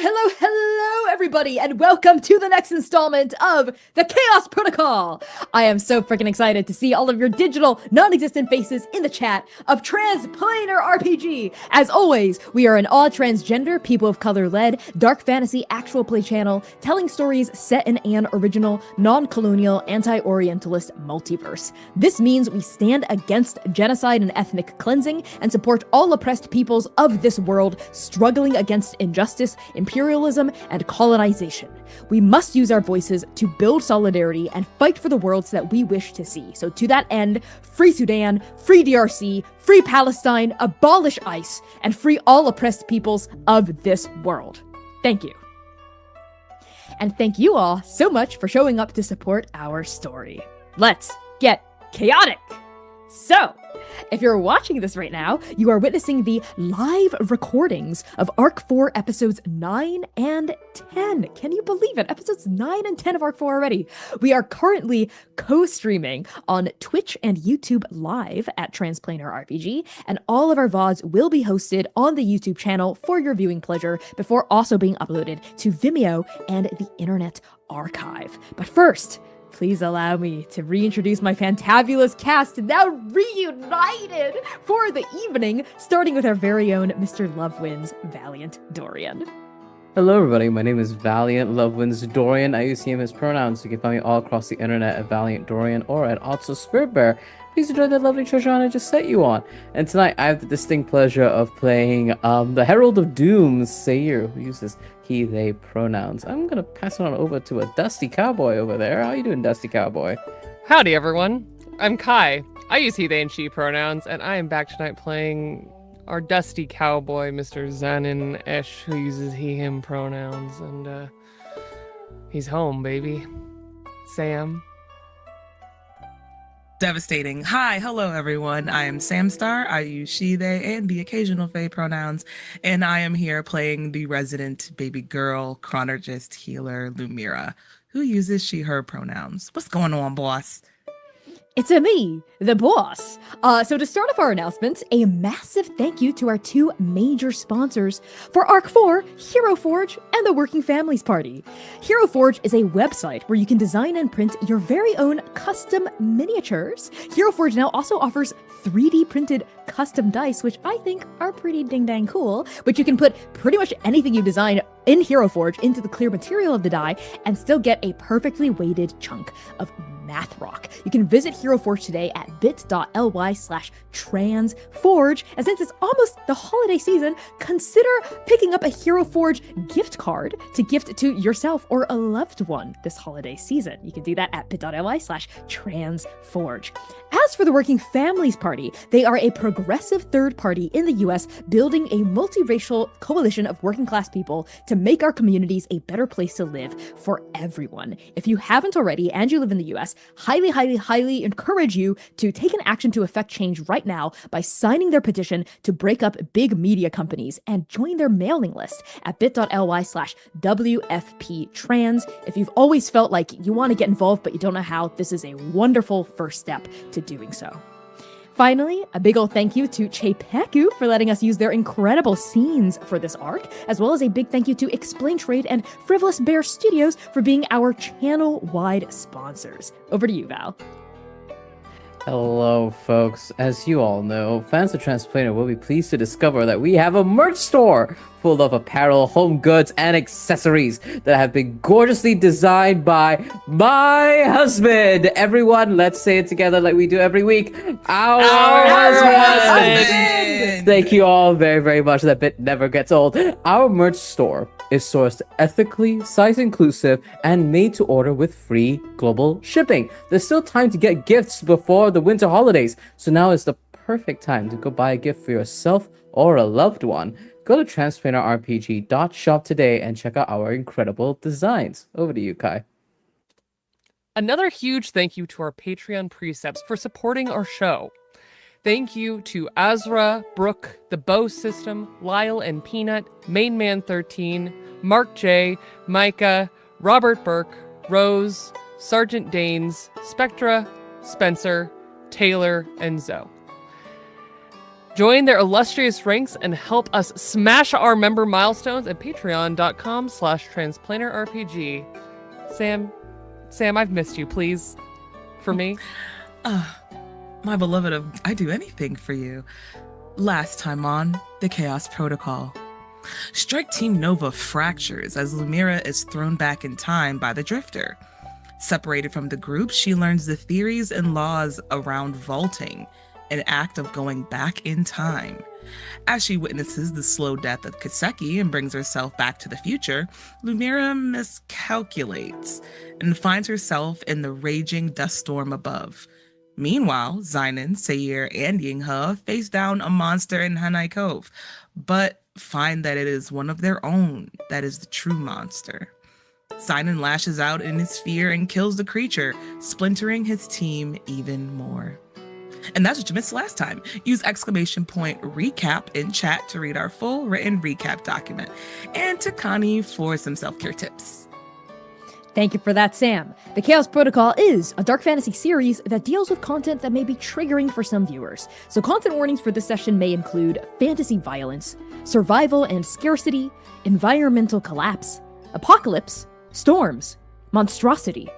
Hello, everybody, and welcome to the next installment of the Chaos Protocol. I am so freaking excited to see all of your digital, non-existent faces in the chat of Transplanar RPG. As always, we are an all-transgender, people of color-led, dark fantasy actual play channel telling stories set in an original, non-colonial, anti-orientalist multiverse. This means we stand against genocide and ethnic cleansing and support all oppressed peoples of this world struggling against injustice, imperialism, and colonization. We must use our voices to build solidarity and fight for the worlds that we wish to see. So to that end, free Sudan, free DRC, free Palestine, abolish ICE, and free all oppressed peoples of this world. Thank you. And thank you all so much for showing up to support our story. Let's get chaotic! So, if you're watching this right now, you are witnessing the live recordings of Arc 4 episodes 9 and 10. Can you believe it? Episodes 9 and 10 of Arc 4 already. We are currently co-streaming on Twitch and YouTube live at Transplanar RPG, and all of our VODs will be hosted on the YouTube channel for your viewing pleasure before also being uploaded to Vimeo and the Internet Archive. But first, please allow me to reintroduce my fantabulous cast, now reunited for the evening, starting with our very own Mr. Lovewinds, Valiant Dorian. Hello everybody, my name is Valiant Lovewinds Dorian. I use him as pronouns. You can find me all across the internet at Valiant Dorian or at Also Spirit Bear. Please enjoy that lovely treasure hunt I just set you on. And tonight I have the distinct pleasure of playing the Herald of Doom, Sayer, who uses he, they pronouns. I'm gonna pass it on over to a Dusty Cowboy over there. How you doing, Dusty Cowboy? Howdy everyone, I'm Kai. I use he, they, and she pronouns, and I am back tonight playing our Dusty Cowboy, Mr. Zanin Esh, who uses he, him pronouns, and he's home, baby. Sam. Devastating. Hi, hello everyone. I am Samstar. I use she, they, and the occasional they pronouns, and I am here playing the resident baby girl chronologist healer Lumira, who uses she, her pronouns. What's going on, boss? It's me, the boss. So to start off our announcements, a massive thank you to our two major sponsors for Arc 4, Hero Forge, and the Working Families Party. Hero Forge is a website where you can design and print your very own custom miniatures. Hero Forge now also offers 3D printed custom dice, which I think are pretty ding-dang cool, which you can put pretty much anything you design in Hero Forge into the clear material of the die and still get a perfectly weighted chunk of math rock. You can visit Hero Forge today at bit.ly/transforge, and since it's almost the holiday season, consider picking up a Hero Forge gift card to gift to yourself or a loved one this holiday season. You can do that at bit.ly/transforge. As for the Working Families Party, they are a progressive third party in the US building a multiracial coalition of working class people to make our communities a better place to live for everyone. If you haven't already and you live in the US, highly encourage you to take an action to affect change right now by signing their petition to break up big media companies and join their mailing list at bit.ly/WFPtrans. If you've always felt like you want to get involved but you don't know how, this is a wonderful first step to doing so. Finally, a big ol' thank you to Chepeku for letting us use their incredible scenes for this arc, as well as a big thank you to Explain Trade and Frivolous Bear Studios for being our channel-wide sponsors. Over to you, Val. Hello folks, as you all know, fans of Transplanar will be pleased to discover that we have a merch store full of apparel, home goods, and accessories that have been gorgeously designed by my husband. Everyone, let's say it together like we do every week. Our husband! Thank you all very, very much. That bit never gets old. Our merch store is sourced ethically, size inclusive, and made to order with free global shipping. There's still time to get gifts before the winter holidays, so now is the perfect time to go buy a gift for yourself or a loved one. Go to transplanarrpg.shop today and check out our incredible designs. Over to you, Kai. Another huge thank you to our Patreon precepts for supporting our show. Thank you to Azra, Brooke, The Bow System, Lyle and Peanut, Mainman13, Mark J, Micah, Robert Burke, Rose, Sergeant Danes, Spectra, Spencer, Taylor, and Zoe. Join their illustrious ranks and help us smash our member milestones at patreon.com/transplanterrpg. Sam, I've missed you, please. For me. My beloved, I do anything for you. Last time on the Chaos Protocol. Strike Team Nova fractures as Lumira is thrown back in time by the Drifter. Separated from the group, she learns the theories and laws around vaulting, an act of going back in time. As she witnesses the slow death of Kaseki and brings herself back to the future, Lumira miscalculates and finds herself in the raging dust storm above. Meanwhile, Zynon, Sayir, and Yinghe face down a monster in Hanai Cove, but find that it is one of their own that is the true monster. Zynon lashes out in his fear and kills the creature, splintering his team even more. And that's what you missed last time. Use !recap in chat to read our full written recap document. And to Connie for some self-care tips. Thank you for that, Sam. The Chaos Protocol is a dark fantasy series that deals with content that may be triggering for some viewers. So content warnings for this session may include fantasy violence, survival and scarcity, environmental collapse, apocalypse, storms, monstrosity,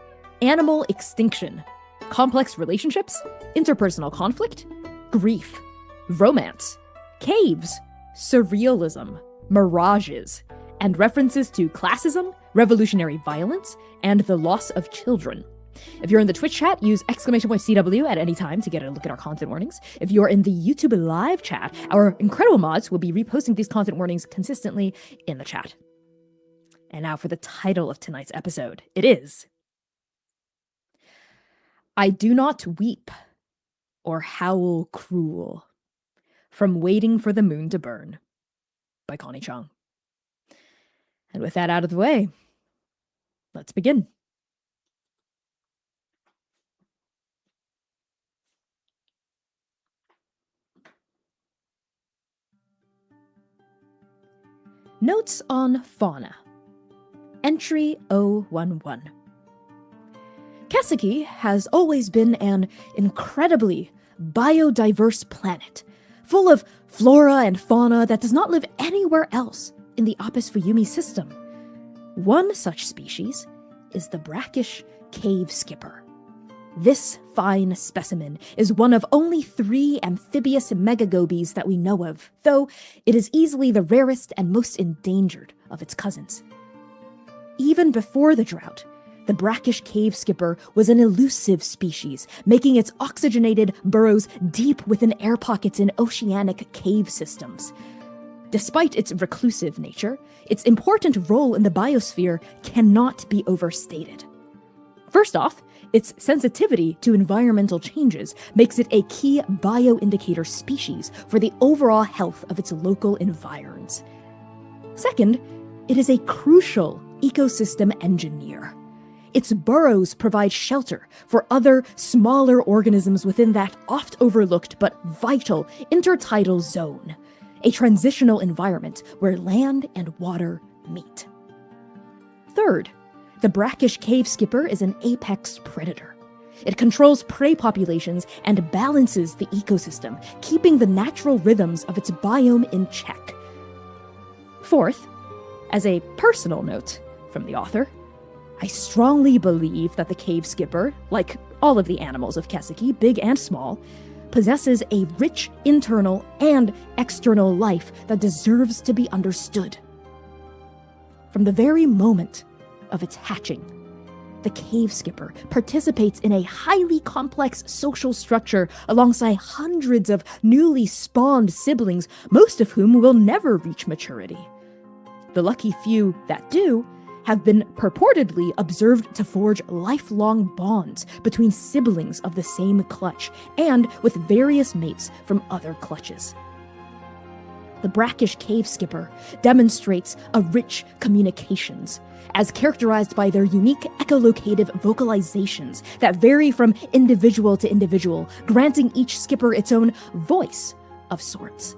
animal extinction, complex relationships, interpersonal conflict, grief, romance, caves, surrealism, mirages, and references to classism, revolutionary violence, and the loss of children. If you're in the Twitch chat, use !CW at any time to get a look at our content warnings. If you're in the YouTube live chat, our incredible mods will be reposting these content warnings consistently in the chat. And now for the title of tonight's episode. It is I Do Not Weep or Howl Cruel, from Waiting for the Moon to Burn by Connie Chung. And with that out of the way, let's begin. Notes on Fauna. Entry 011. Kaseki has always been an incredibly biodiverse planet, full of flora and fauna that does not live anywhere else in the Apis Fuyumi system. One such species is the brackish cave skipper. This fine specimen is one of only 3 amphibious megagobies that we know of, though it is easily the rarest and most endangered of its cousins. Even before the drought, the brackish cave skipper was an elusive species, making its oxygenated burrows deep within air pockets in oceanic cave systems. Despite its reclusive nature, its important role in the biosphere cannot be overstated. First off, its sensitivity to environmental changes makes it a key bioindicator species for the overall health of its local environs. Second, it is a crucial ecosystem engineer. Its burrows provide shelter for other, smaller organisms within that oft-overlooked but vital intertidal zone, a transitional environment where land and water meet. Third, the brackish cave skipper is an apex predator. It controls prey populations and balances the ecosystem, keeping the natural rhythms of its biome in check. Fourth, as a personal note from the author, I strongly believe that the cave skipper, like all of the animals of Kaseki, big and small, possesses a rich internal and external life that deserves to be understood. From the very moment of its hatching, the cave skipper participates in a highly complex social structure alongside hundreds of newly spawned siblings, most of whom will never reach maturity. The lucky few that do have been purportedly observed to forge lifelong bonds between siblings of the same clutch and with various mates from other clutches. The brackish cave skipper demonstrates a rich communications, as characterized by their unique echolocative vocalizations that vary from individual to individual, granting each skipper its own voice of sorts.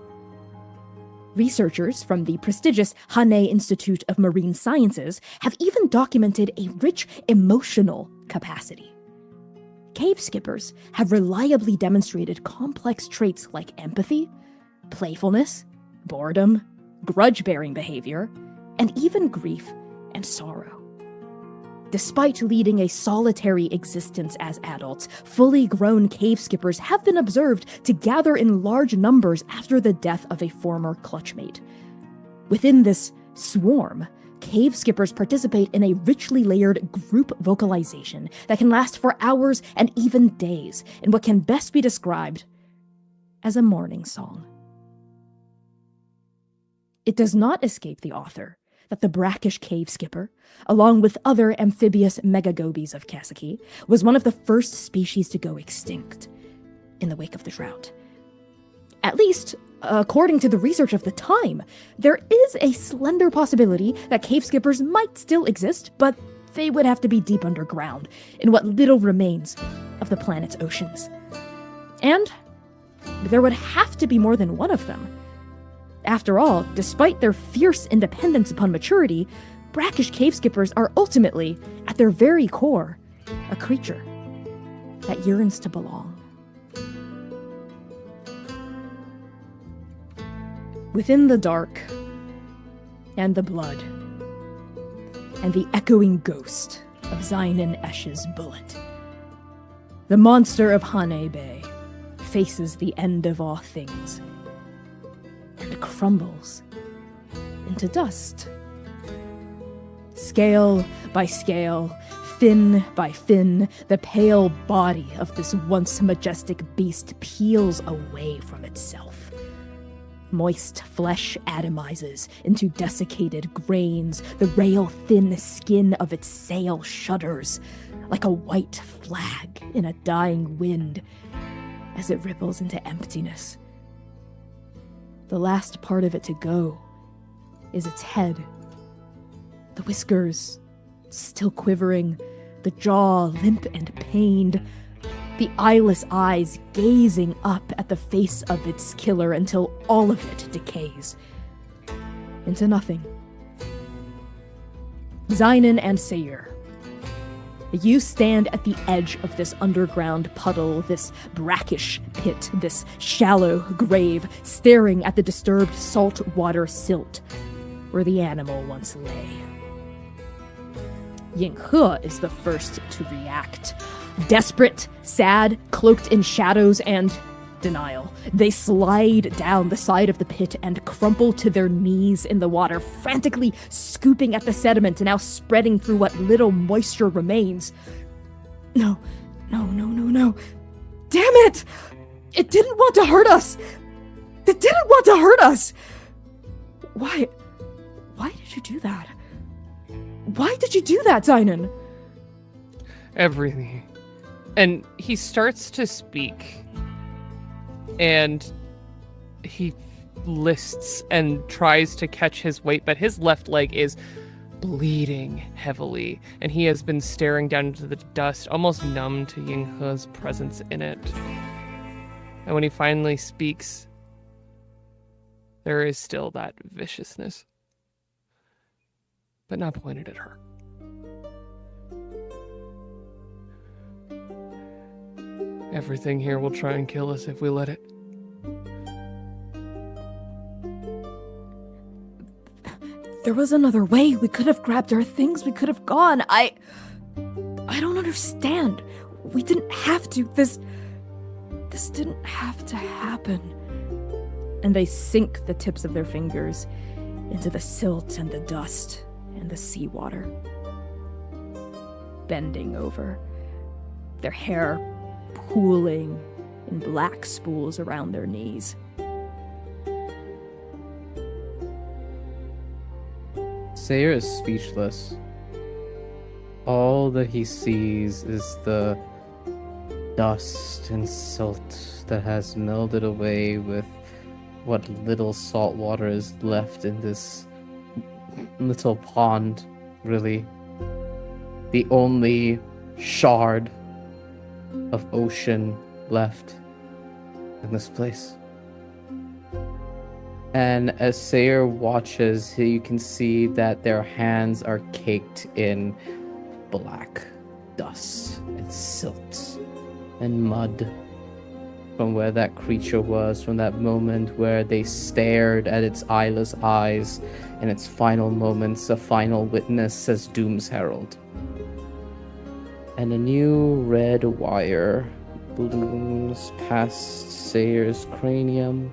Researchers from the prestigious Hane Institute of Marine Sciences have even documented a rich emotional capacity. Cave skippers have reliably demonstrated complex traits like empathy, playfulness, boredom, grudge-bearing behavior, and even grief and sorrow. Despite leading a solitary existence as adults, fully grown cave skippers have been observed to gather in large numbers after the death of a former clutchmate. Within this swarm, cave skippers participate in a richly layered group vocalization that can last for hours and even days in what can best be described as a morning song. It does not escape the author that the brackish cave skipper, along with other amphibious megagobies of Kaseki, was one of the first species to go extinct in the wake of the drought. At least, according to the research of the time, there is a slender possibility that cave skippers might still exist, but they would have to be deep underground, in what little remains of the planet's oceans. And there would have to be more than one of them. After all, despite their fierce independence upon maturity, brackish cave skippers are ultimately, at their very core, a creature that yearns to belong. Within the dark, and the blood, and the echoing ghost of Zainin Esh's bullet, the monster of Hane Bay faces the end of all things, and crumbles into dust. Scale by scale, fin by fin, the pale body of this once majestic beast peels away from itself. Moist flesh atomizes into desiccated grains, the rail-thin skin of its sail shudders like a white flag in a dying wind as it ripples into emptiness. The last part of it to go is its head. The whiskers still quivering, the jaw limp and pained, the eyeless eyes gazing up at the face of its killer until all of it decays into nothing. Zainin and Sayur, you stand at the edge of this underground puddle, this brackish pit, this shallow grave, staring at the disturbed saltwater silt where the animal once lay. Yinghe is the first to react. Desperate, sad, cloaked in shadows and denial, they slide down the side of the pit and crumple to their knees in the water, frantically scooping at the sediment and now spreading through what little moisture remains. No. Damn it! It didn't want to hurt us! It didn't want to hurt us! Why did you do that? Why did you do that, Zainin? Everything. And he starts to speak. And he lists and tries to catch his weight, but his left leg is bleeding heavily, and he has been staring down into the dust, almost numb to Yinghe's presence in it. And when he finally speaks, there is still that viciousness, but not pointed at her. Everything here will try and kill us if we let it. There was another way. We could have grabbed our things. We could have gone. I don't understand. We didn't have to. This didn't have to happen. And they sink the tips of their fingers into the silt and the dust and the seawater. Bending over, their hair pooling in black spools around their knees. Sayur is speechless. All that he sees is the dust and silt that has melded away with what little salt water is left in this little pond, really. The only shard of ocean left in this place. And as Sayur watches, you can see that their hands are caked in black dust and silt and mud. from where that creature was, from that moment where they stared at its eyeless eyes in its final moments, a final witness as Doom's Herald. And a new red wire blooms past Sayer's cranium.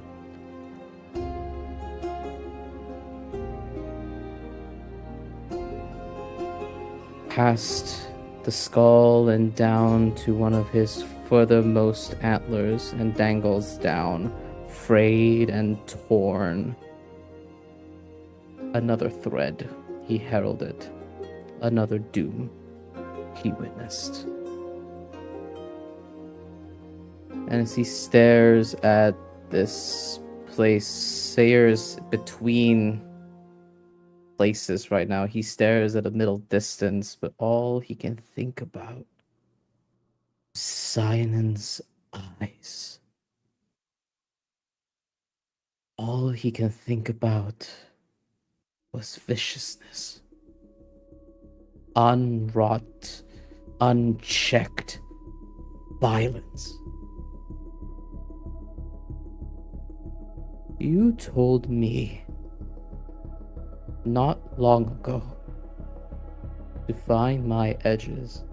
Past the skull and down to one of his furthermost antlers and dangles down, frayed and torn. Another thread he heralded, another doom he witnessed. And as he stares at this place, Sayer's between places right now. He stares at a middle distance, but all he can think about is Cyanon's eyes. All he can think about was viciousness. Unwrought, unchecked violence. You told me not long ago to find my edges.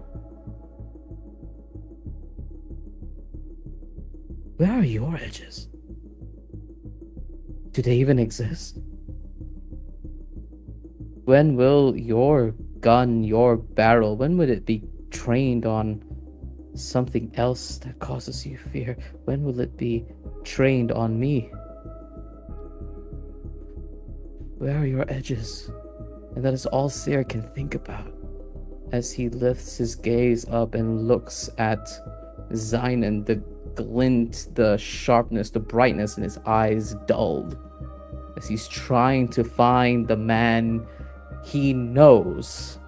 Where are your edges? Do they even exist? When will your gun, your barrel, when would it be trained on something else that causes you fear? When will it be trained on me? Where are your edges? And that is all Seer can think about as he lifts his gaze up and looks at Zynon, the glint, the sharpness, the brightness in his eyes dulled, as he's trying to find the man he knows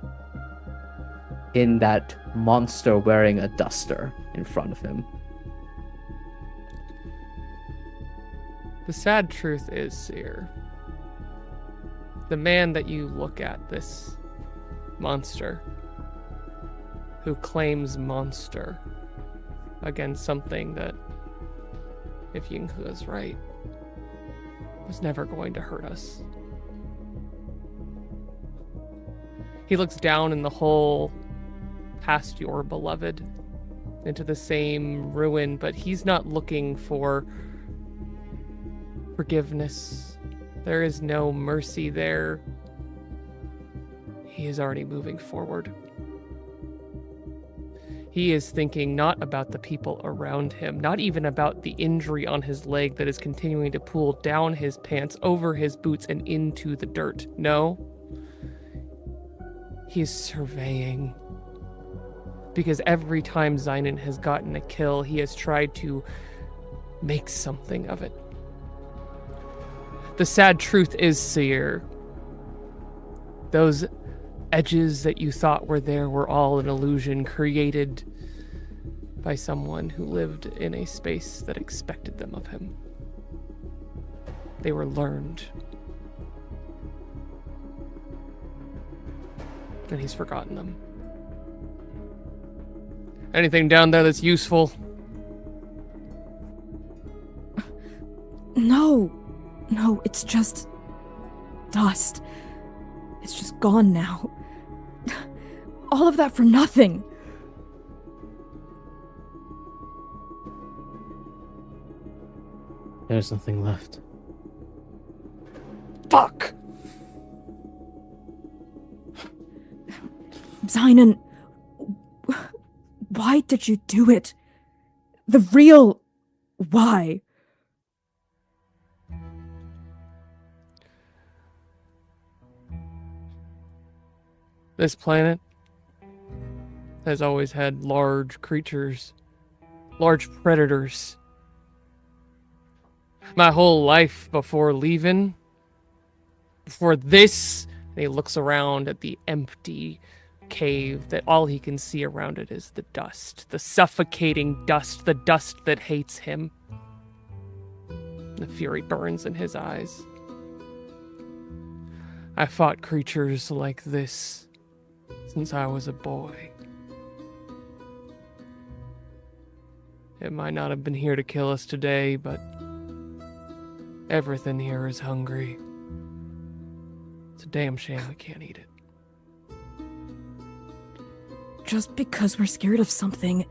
in that monster wearing a duster in front of him. The sad truth is, Seer, the man that you look at, this monster, who claims monster against something that, if Yinghe is right, was never going to hurt us. He looks down in the hole past your beloved, into the same ruin, but he's not looking for forgiveness. There is no mercy there. He is already moving forward. He is thinking not about the people around him, not even about the injury on his leg that is continuing to pull down his pants, over his boots, and into the dirt. No. He is surveying. Because every time Zynon has gotten a kill, he has tried to make something of it. The sad truth is, Seer, those edges that you thought were there were all an illusion created by someone who lived in a space that expected them of him. They were learned. And he's forgotten them. Anything down there that's useful? No, it's just dust. It's just gone now. All of that for nothing. There's nothing left. Fuck! Zynon, why did you do it? The real why? This planet has always had large creatures, large predators. My whole life before leaving, before this, and he looks around at the empty cave that all he can see around it is the dust, the suffocating dust, the dust that hates him. The fury burns in his eyes. I fought creatures like this since I was a boy. It might not have been here to kill us today, but everything here is hungry. It's a damn shame we can't eat it. Just because we're scared of something,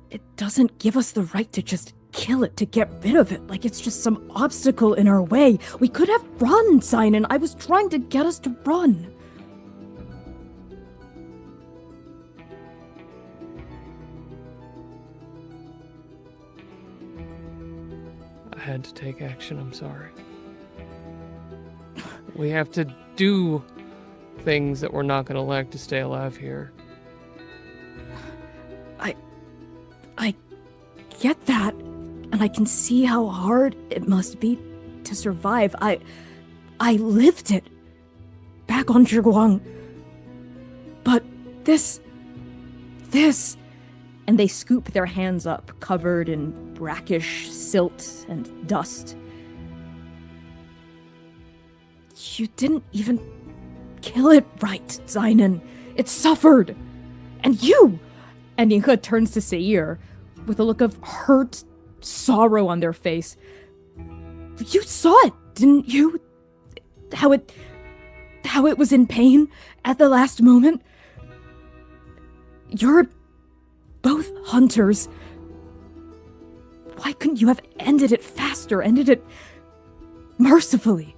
it doesn't give us the right to just kill it, to get rid of it, like it's just some obstacle in our way. We could have run, Simon. I was trying to get us to run. I had to take action, I'm sorry. We have to do things that we're not going to like to stay alive here. I get that, and I can see how hard it must be to survive. I lived it back on Zhiguang. But this, and they scoop their hands up, covered in brackish silt and dust. You didn't even kill it right, Zainan. It suffered. And you! And Yinghe turns to Seir with a look of hurt sorrow on their face. You saw it, didn't you? How it was in pain at the last moment? You're both hunters. Why couldn't you have ended it faster, ended it mercifully?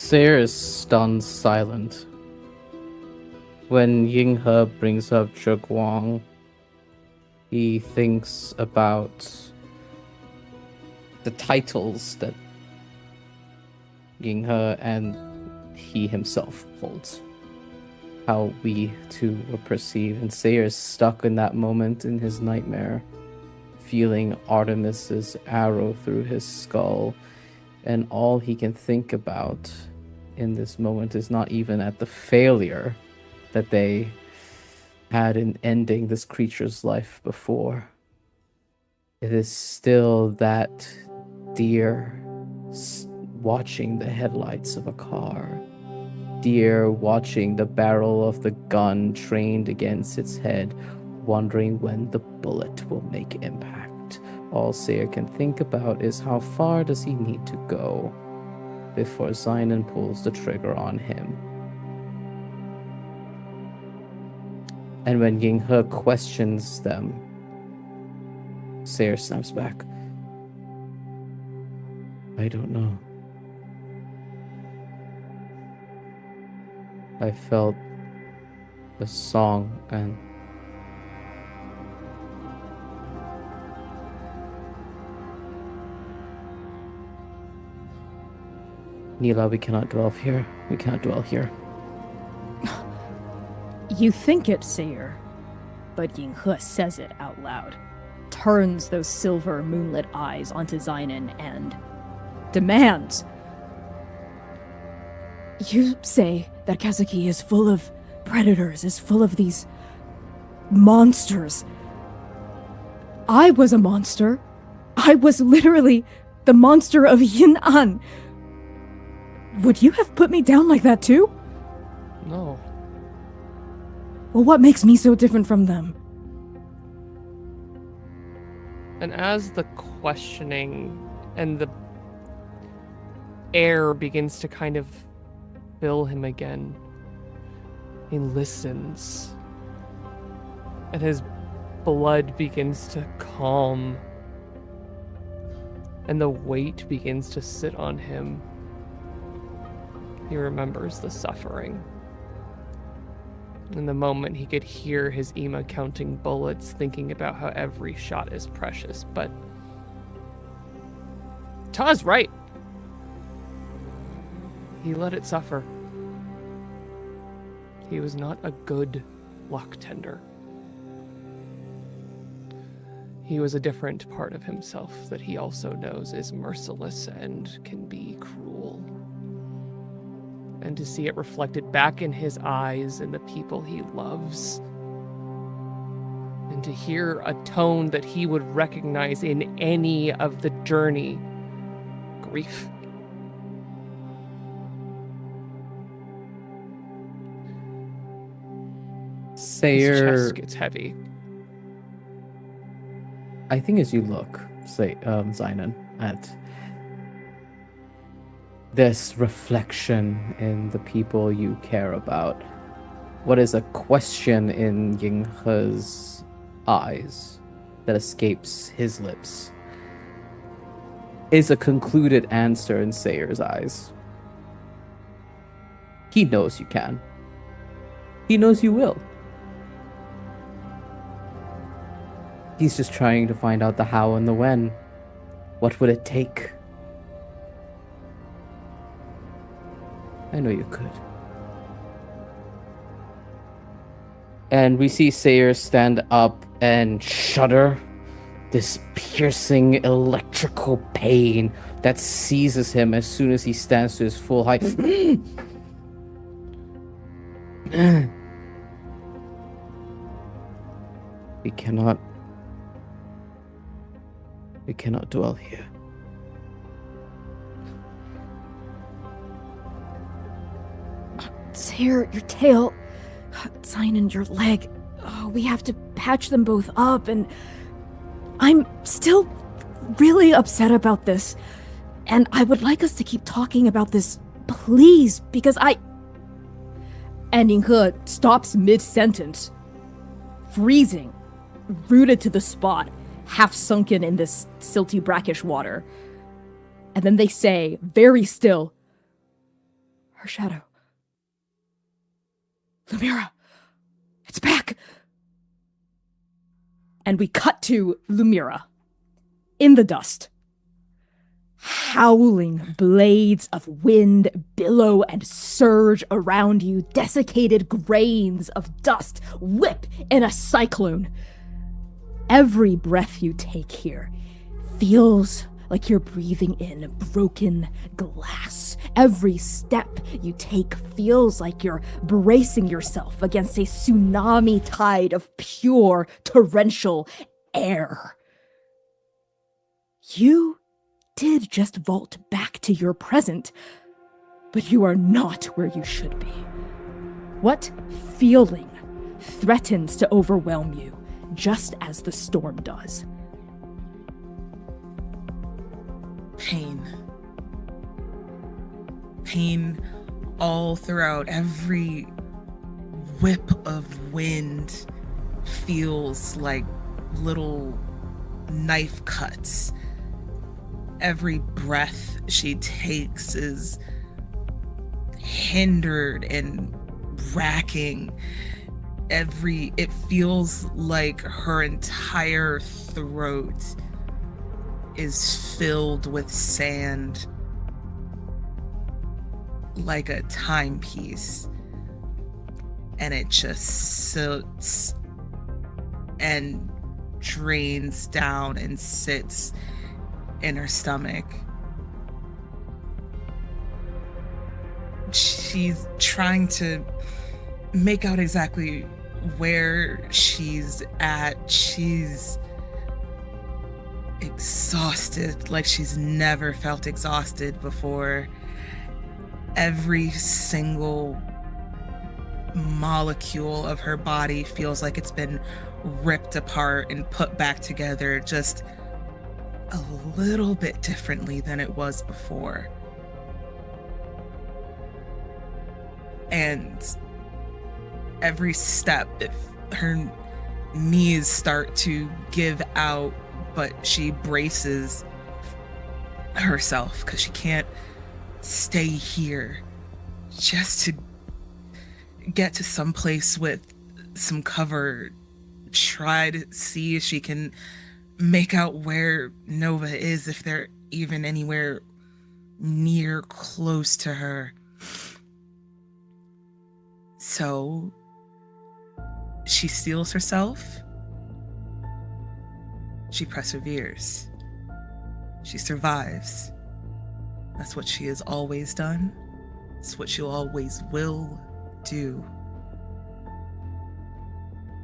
Seir is stunned silent. When Yinghe brings up Zhiguang, he thinks about the titles that Yinghe and he himself holds. How we two were perceived, and Seir is stuck in that moment in his nightmare, feeling Artemis's arrow through his skull, and all he can think about in this moment is not even at the failure that they had in ending this creature's life before. It is still that deer watching the headlights of a car, deer watching the barrel of the gun trained against its head, wondering when the bullet will make impact. All Seir can think about is how far does he need to go before Zainan pulls the trigger on him. And when Yinghe questions them, Seir snaps back. I don't know. I felt the song and Neela, we cannot dwell here. We cannot dwell here. You think it, Seir, but Yinghe says it out loud, turns those silver moonlit eyes onto Zainan and demands. You say that Kazuki is full of predators, is full of these monsters. I was a monster. I was literally the monster of Yin'an. Would you have put me down like that too? No. Well, what makes me so different from them? And as the questioning and the air begins to kind of fill him again, he listens. And his blood begins to calm. And the weight begins to sit on him. He remembers the suffering. In the moment, he could hear his Ima counting bullets, thinking about how every shot is precious, but Ta's right. He let it suffer. He was not a good luck tender. He was a different part of himself that he also knows is merciless and can be cruel. And to see it reflected back in his eyes and the people he loves. And to hear a tone that he would recognize in any of the journey. Grief. His Sayer, chest gets heavy. I think as you look, Zynon, at this reflection in the people you care about, what is a question in Yinghe's eyes that escapes his lips is a concluded answer in Sayer's eyes. He knows you can. He knows you will. He's just trying to find out the how and the when. What would it take? I know you could. And we see Sayer stand up and shudder. This piercing electrical pain that seizes him as soon as he stands to his full height. We cannot dwell here. Sayer, your tail. Zynon, your leg. Oh, we have to patch them both up, and I'm still really upset about this. And I would like us to keep talking about this, please, because And Yinghe stops mid-sentence, freezing, rooted to the spot, half sunken in this silty, brackish water. And then they say, very still, her shadow. Lumira, it's back. And we cut to Lumira, in the dust. Howling blades of wind billow and surge around you. Desiccated grains of dust whip in a cyclone. Every breath you take here feels like you're breathing in broken glass. Every step you take feels like you're bracing yourself against a tsunami tide of pure torrential air. You did just vault back to your present, but you are not where you should be. What feeling threatens to overwhelm you, just as the storm does? Pain. Pain all throughout. Every whip of wind feels like little knife cuts. Every breath she takes is hindered and racking. It feels like her entire throat is filled with sand, like a timepiece, and it just silts and drains down and sits in her stomach. She's trying to make out exactly where she's at. She's exhausted like she's never felt exhausted before. Every single molecule of her body feels like it's been ripped apart and put back together just a little bit differently than it was before. And every step, her knees start to give out, but she braces herself because she can't stay here just to get to some place with some cover. Try to see if she can make out where Nova is, if they're even anywhere near close to her. So she steels herself. She perseveres. She survives. That's what she has always done. It's what she always will do.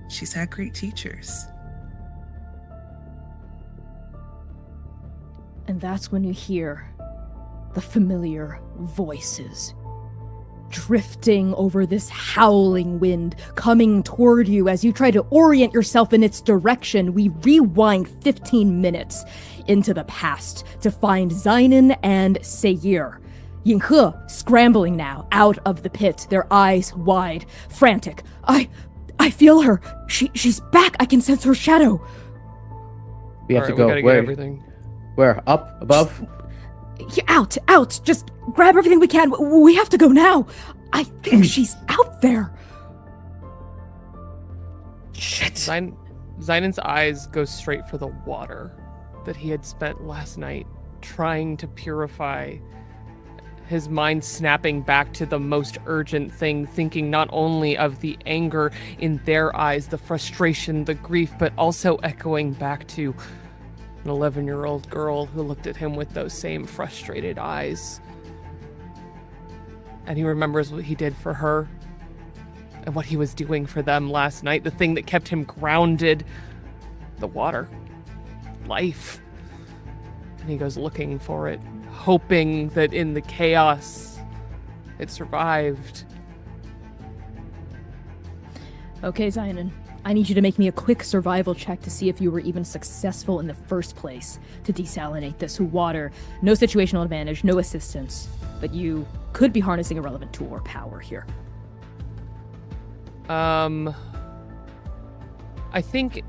She's had great teachers. And that's when you hear the familiar voices drifting over this howling wind, coming toward you as you try to orient yourself in its direction. We rewind 15 minutes into the past to find Zainin and Seir. Yinghe scrambling now out of the pit, their eyes wide, frantic. I feel her. She's back. I can sense her shadow. We have All to right, go. we gotta get Where? everything. Where? Up? Above? Yeah, out. Just grab everything we can. We have to go now. I think she's out there. Shit. Zainin's eyes go straight for the water that he had spent last night trying to purify. His mind snapping back to the most urgent thing, thinking not only of the anger in their eyes, the frustration, the grief, but also echoing back to an 11-year-old girl who looked at him with those same frustrated eyes. And he remembers what he did for her and what he was doing for them last night, the thing that kept him grounded, the water, life. And he goes looking for it, hoping that in the chaos it survived. Okay, Zainin. I need you to make me a quick survival check to see if you were even successful in the first place to desalinate this water. No situational advantage, no assistance, but you could be harnessing a relevant tool or power here. I think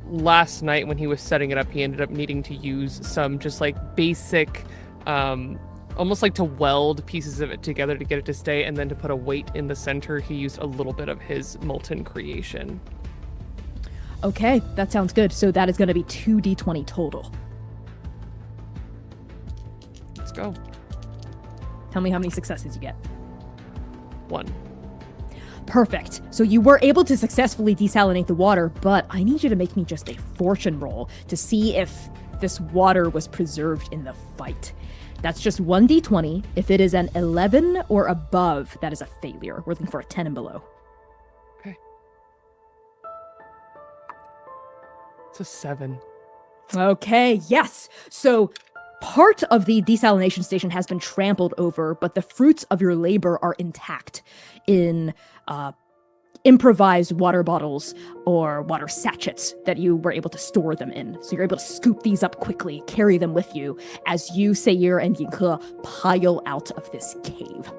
last night when he was setting it up, he ended up needing to use some just like basic, almost like to weld pieces of it together to get it to stay, and then to put a weight in the center, he used a little bit of his molten creation. Okay, that sounds good. So that is going to be 2d20 total. Let's go. Tell me how many successes you get. 1. Perfect. So you were able to successfully desalinate the water, but I need you to make me just a fortune roll to see if this water was preserved in the fight. That's just 1d20. If it is an 11 or above, that is a failure. We're looking for a 10 and below. Okay. It's a 7. Okay, yes. So part of the desalination station has been trampled over, but the fruits of your labor are intact in improvised water bottles or water sachets that you were able to store them in. So you're able to scoop these up quickly, carry them with you as you, Seir, and Yinghe pile out of this cave.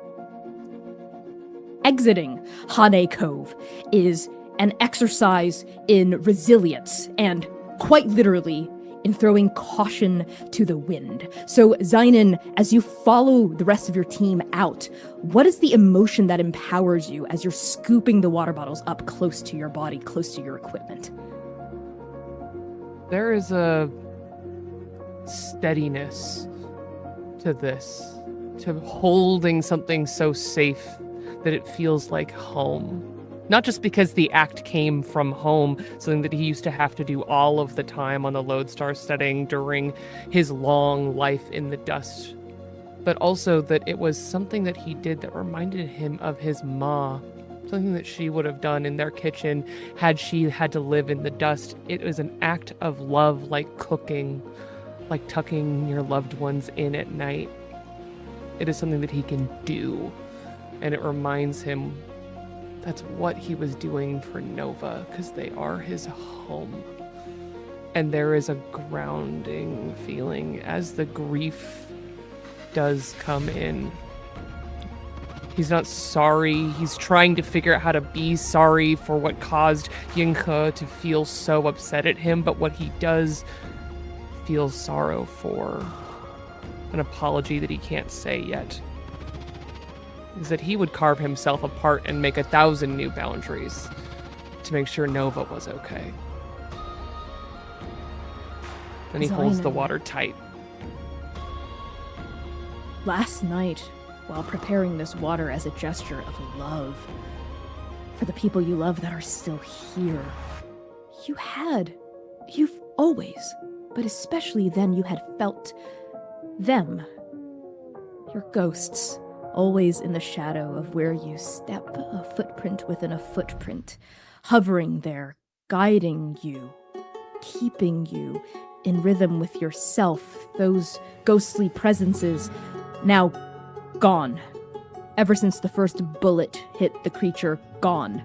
Exiting Hane Cove is an exercise in resilience and, quite literally, in throwing caution to the wind. So, Zainin, as you follow the rest of your team out, what is the emotion that empowers you as you're scooping the water bottles up close to your body, close to your equipment? There is a steadiness to this, to holding something so safe that it feels like home. Not just because the act came from home, something that he used to have to do all of the time on the Lodestar setting during his long life in the dust, but also that it was something that he did that reminded him of his ma, something that she would have done in their kitchen had she had to live in the dust. It was an act of love, like cooking, like tucking your loved ones in at night. It is something that he can do, and it reminds him that's what he was doing for Nova, because they are his home. And there is a grounding feeling as the grief does come in. He's not sorry. He's trying to figure out how to be sorry for what caused Yinghe to feel so upset at him, but what he does feel sorrow for, an apology that he can't say yet, is that he would carve himself apart and make 1,000 new boundaries to make sure Nova was okay. And he holds the water tight. Last night, while preparing this water as a gesture of love for the people you love that are still here, you've always, but especially then, you had felt them, your ghosts, always in the shadow of where you step, a footprint within a footprint, hovering there, guiding you, keeping you in rhythm with yourself. Those ghostly presences now gone, ever since the first bullet hit the creature, gone.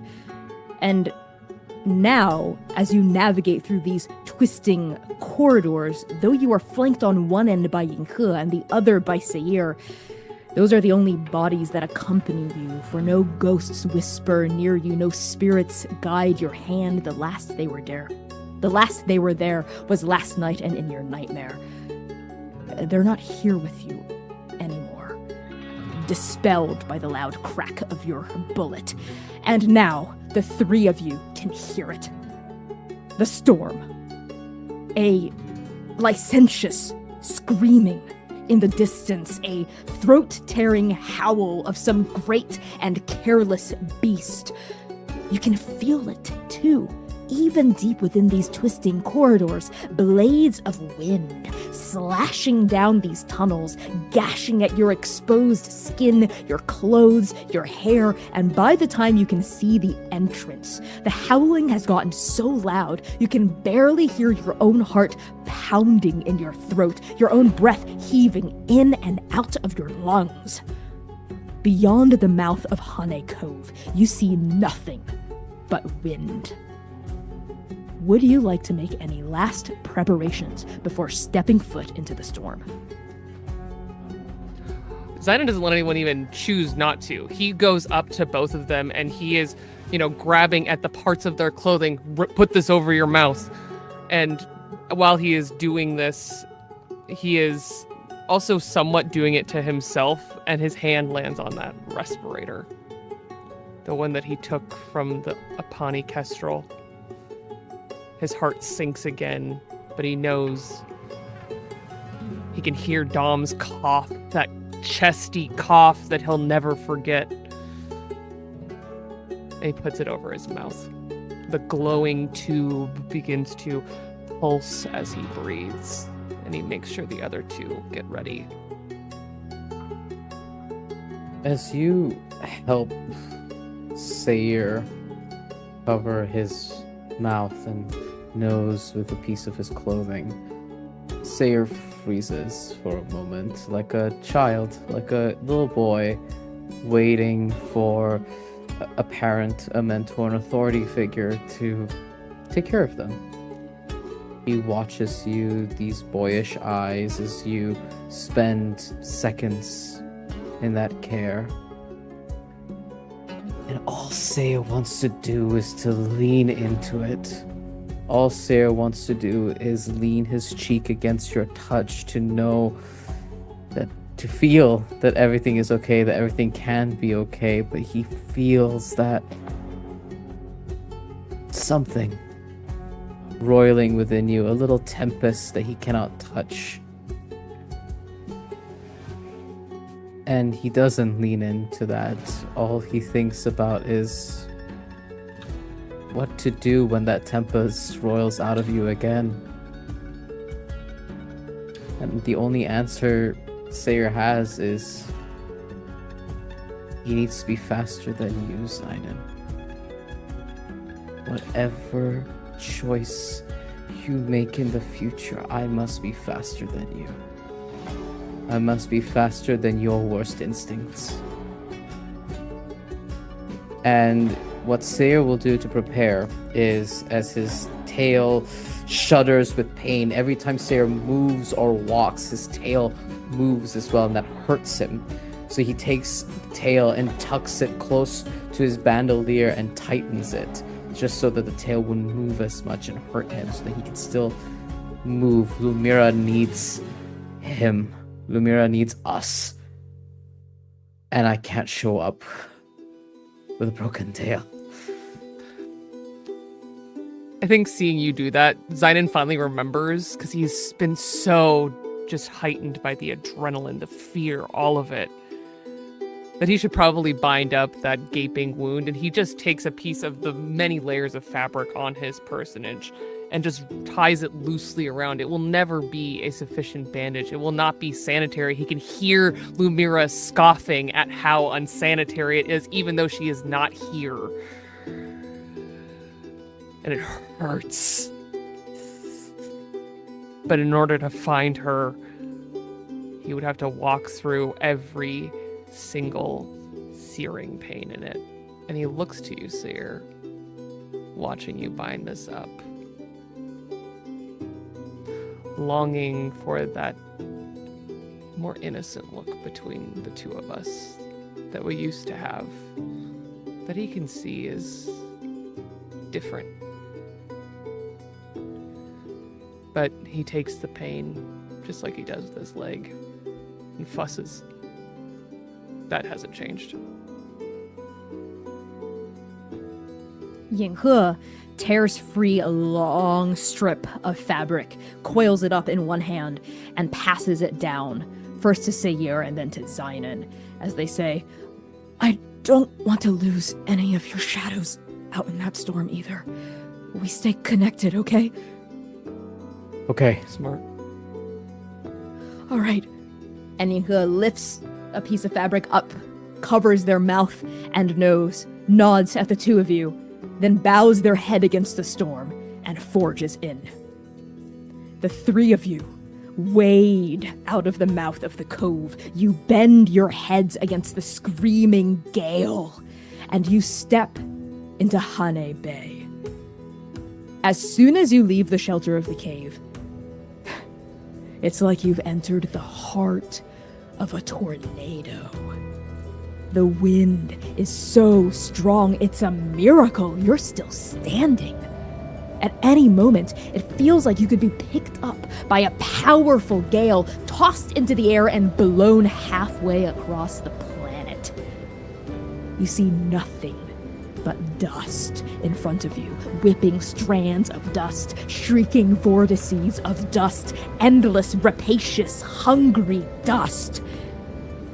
And now, as you navigate through these twisting corridors, though you are flanked on one end by Yinghe and the other by Seir, those are the only bodies that accompany you, for no ghosts whisper near you, no spirits guide your hand. The last they were there was last night and in your nightmare. They're not here with you anymore, dispelled by the loud crack of your bullet. And now, the three of you can hear it. The storm. A licentious screaming in the distance, a throat-tearing howl of some great and careless beast. You can feel it, too. Even deep within these twisting corridors, blades of wind slashing down these tunnels, gashing at your exposed skin, your clothes, your hair, and by the time you can see the entrance, the howling has gotten so loud you can barely hear your own heart pounding in your throat, your own breath heaving in and out of your lungs. Beyond the mouth of Hane Cove, you see nothing but wind. Would you like to make any last preparations before stepping foot into the storm? Zidon doesn't let anyone even choose not to. He goes up to both of them and he is, grabbing at the parts of their clothing. Put this over your mouth. And while he is doing this, he is also somewhat doing it to himself, and his hand lands on that respirator. The one that he took from the Apani Kestrel. His heart sinks again, but he knows he can hear Dom's cough, that chesty cough that he'll never forget. And he puts it over his mouth. The glowing tube begins to pulse as he breathes, and he makes sure the other two get ready. As you help Seir cover his mouth and nose with a piece of his clothing, Seir freezes for a moment, like a child, like a little boy waiting for a parent, a mentor, an authority figure to take care of them. He watches you, these boyish eyes, as you spend seconds in that care. And all Seir wants to do is to lean into it. All Seir wants to do is lean his cheek against your touch, to know that, to feel that everything is okay, that everything can be okay, but he feels that something roiling within you, a little tempest that he cannot touch. And he doesn't lean into that. All he thinks about is what to do when that tempest roils out of you again. And the only answer Seir has is he needs to be faster than you, Zidon. Whatever choice you make in the future, I must be faster than you. I must be faster than your worst instincts. And what Seir will do to prepare is, as his tail shudders with pain, every time Seir moves or walks, his tail moves as well, and that hurts him. So he takes the tail and tucks it close to his bandolier and tightens it, just so that the tail wouldn't move as much and hurt him, so that he can still move. Lumira needs him. Lumira needs us. And I can't show up with a broken tail. I think seeing you do that, Zidon finally remembers, because he's been so just heightened by the adrenaline, the fear, all of it, that he should probably bind up that gaping wound, and he just takes a piece of the many layers of fabric on his personage and just ties it loosely around. It will never be a sufficient bandage. It will not be sanitary. He can hear Lumira scoffing at how unsanitary it is, even though she is not here. And it hurts. But in order to find her, he would have to walk through every single searing pain in it. And he looks to you, Seer, watching you bind this up, longing for that more innocent look between the two of us that we used to have, that he can see is different. But he takes the pain, just like he does with his leg, and fusses. That hasn't changed. Yinghe tears free a long strip of fabric, coils it up in one hand, and passes it down, first to Sayir and then to Zynon, as they say, I don't want to lose any of your shadows out in that storm either. We stay connected, okay? Okay. Smart. All right. And Yinghe lifts a piece of fabric up, covers their mouth and nose, nods at the two of you, then bows their head against the storm and forges in. The three of you wade out of the mouth of the cove. You bend your heads against the screaming gale, and you step into Hane Bay. As soon as you leave the shelter of the cave, it's like you've entered the heart of a tornado. The wind is so strong, it's a miracle you're still standing. At any moment, it feels like you could be picked up by a powerful gale, tossed into the air and blown halfway across the planet. You see nothing but dust in front of you, whipping strands of dust, shrieking vortices of dust, endless, rapacious, hungry dust.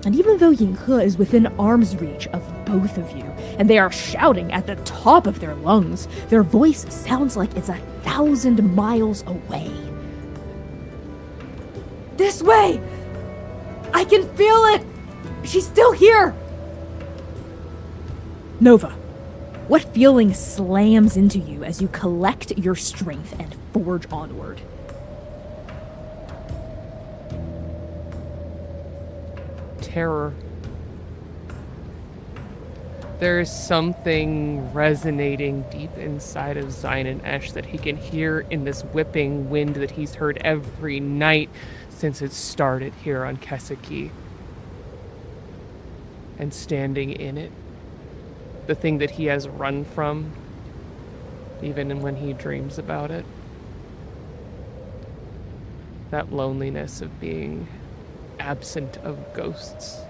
And even though Yinghe is within arm's reach of both of you, and they are shouting at the top of their lungs, their voice sounds like it's 1,000 miles away. This way! I can feel it! She's still here! Nova, what feeling slams into you as you collect your strength and forge onward? Terror. There's something resonating deep inside of Zynon Esh that he can hear in this whipping wind that he's heard every night since it started here on Keseki. And standing in it, the thing that he has run from, even when he dreams about it, that loneliness of being absent of ghosts.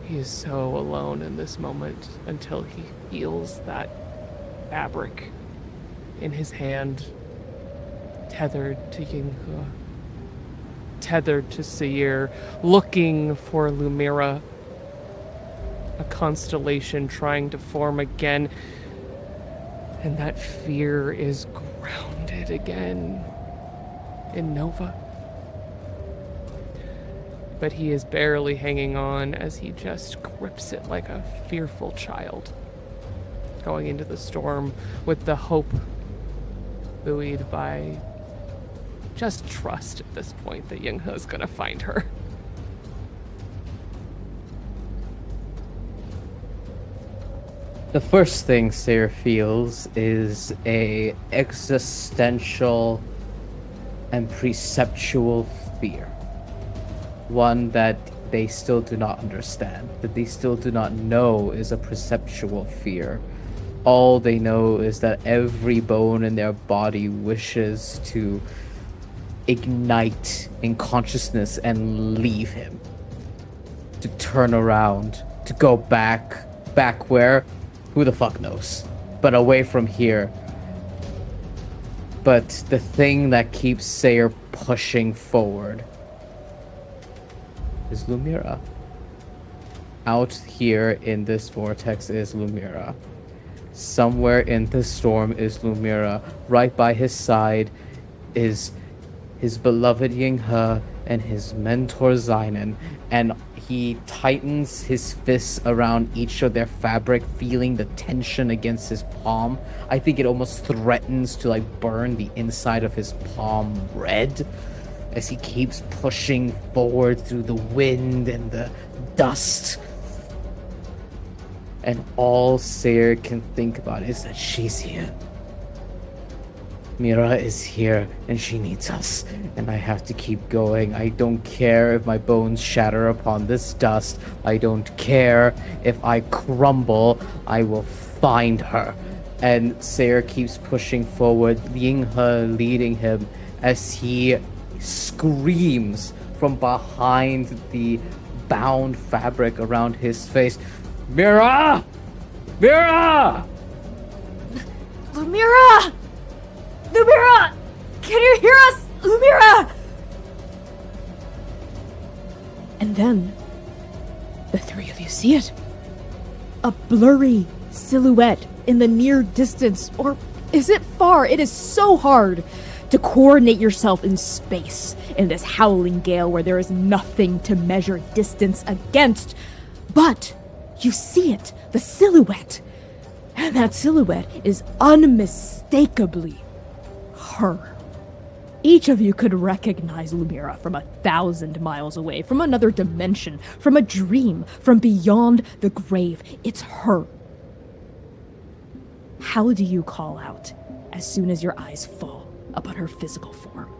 He is so alone in this moment until he feels that fabric in his hand, tethered to Yinghe, tethered to Sayir, looking for Lumira, a constellation trying to form again, and that fear is grounded again in Nova. But he is barely hanging on as he just grips it like a fearful child, going into the storm with the hope buoyed by just trust at this point that Yinghe is gonna find her. The first thing Sayre feels is a existential and perceptual fear. One that they still do not understand, that they still do not know is a perceptual fear. All they know is that every bone in their body wishes to ignite in consciousness and leave him. To turn around, to go back where? Who the fuck knows? But away from here. But the thing that keeps Sayre pushing forward is Lumira. Out here in this vortex is Lumira. Somewhere in this storm is Lumira. Right by his side is his beloved Yinghe and his mentor Zynon, and he tightens his fists around each of their fabric, feeling the tension against his palm. I think it almost threatens to burn the inside of his palm red as he keeps pushing forward through the wind and the dust. And all Sayre can think about is that she's here. Mira is here and she needs us, and I have to keep going. I don't care if my bones shatter upon this dust. I don't care if I crumble. I will find her. And Sayre keeps pushing forward, Yinghe leading him as he screams from behind the bound fabric around his face. Mira! Mira! Lumira! Lumira! Can you hear us? Lumira! And then, the three of you see it. A blurry silhouette in the near distance, or is it far? It is so hard to coordinate yourself in space in this howling gale where there is nothing to measure distance against. But you see it, the silhouette. And that silhouette is unmistakably her. Each of you could recognize Lumira from 1,000 miles away, from another dimension, from a dream, from beyond the grave. It's her. How do you call out as soon as your eyes fall upon her physical form?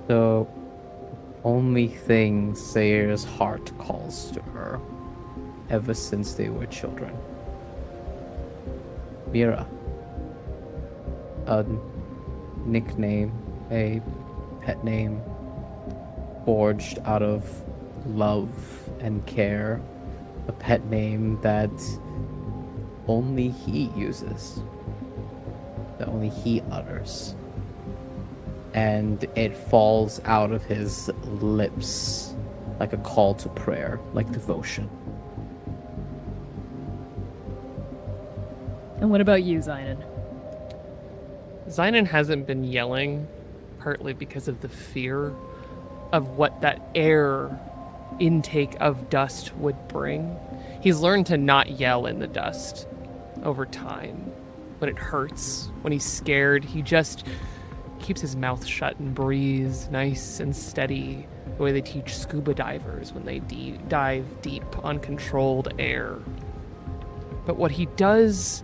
The only thing Sayre's heart calls to her ever since they were children. Mira. A nickname, a pet name, forged out of love and care. A pet name that only he uses, that only he utters. And it falls out of his lips like a call to prayer, like devotion. And what about you, Zynon? Zynon hasn't been yelling, partly because of the fear of what that air intake of dust would bring. He's learned to not yell in the dust over time. When it hurts, when he's scared, he just keeps his mouth shut and breathes nice and steady, the way they teach scuba divers when they dive deep on controlled air. But what he does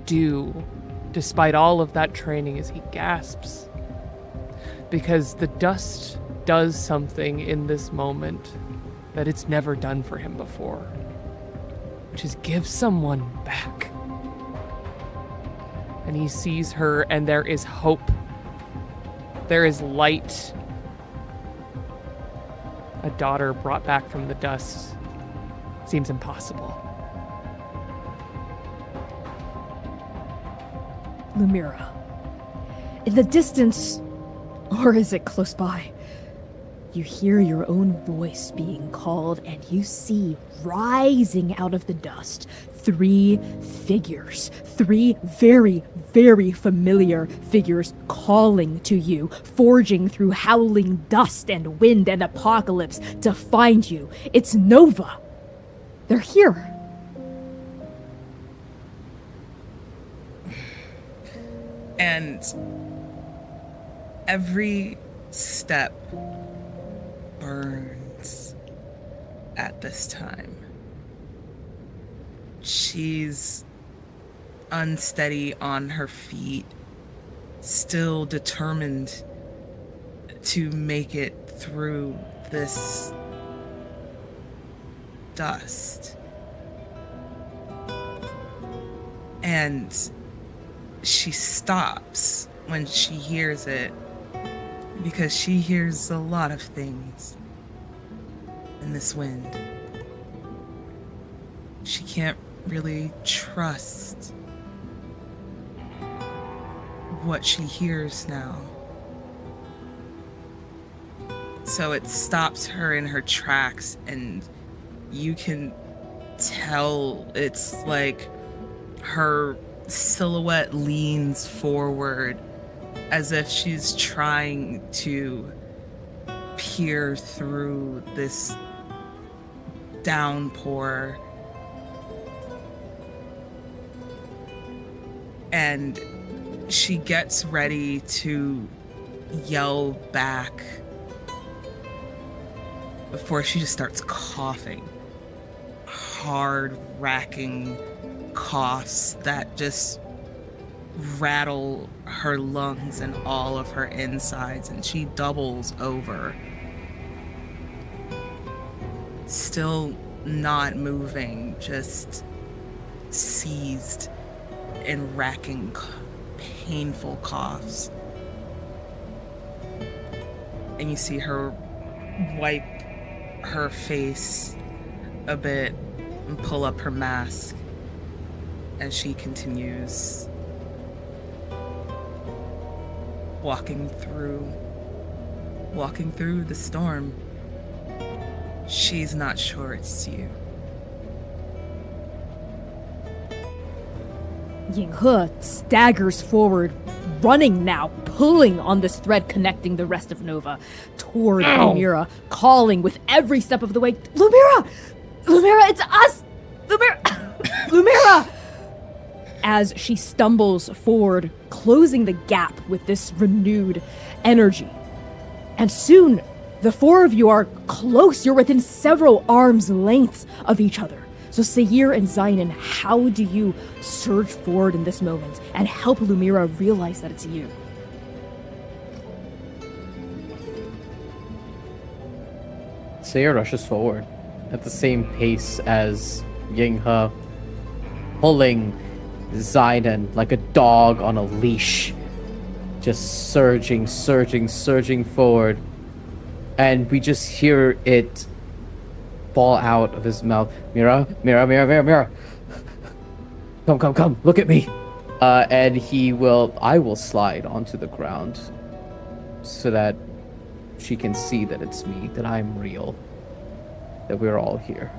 do, despite all of that training, is he gasps. Because the dust does something in this moment that it's never done for him before, which is give someone back. And he sees her, and there is hope. There is light. A daughter brought back from the dust seems impossible. Lumira. In the distance, or is it close by? You hear your own voice being called, and you see rising out of the dust 3 figures. 3 very, very familiar figures calling to you, forging through howling dust and wind and apocalypse to find you. It's Nova. They're here. And every step burns at this time. She's unsteady on her feet, still determined to make it through this dust. And she stops when she hears it, because she hears a lot of things in this wind. She can't really trust what she hears now. So it stops her in her tracks, and you can tell it's like her silhouette leans forward as if she's trying to peer through this downpour. And she gets ready to yell back before she just starts coughing. Hard, racking coughs that just rattle her lungs and all of her insides, and she doubles over. Still not moving, just seized in racking, painful coughs. And you see her wipe her face a bit and pull up her mask as she continues walking through the storm. She's not sure it's you. Yinghe staggers forward, running now, pulling on this thread connecting the rest of Nova toward Lumira, calling with every step of the way, Lumira! Lumira, it's us! Lumira! Lumira! As she stumbles forward, closing the gap with this renewed energy. And soon, the four of you are close. You're within several arms' lengths of each other. So Sahir and Zainin, how do you surge forward in this moment and help Lumira realize that it's you? Seiya rushes forward at the same pace as Yinghe, pulling Zainin like a dog on a leash, just surging forward. And we just hear it fall out of his mouth. Mira. Come, look at me. And I will slide onto the ground so that she can see that it's me, that I'm real, that we're all here.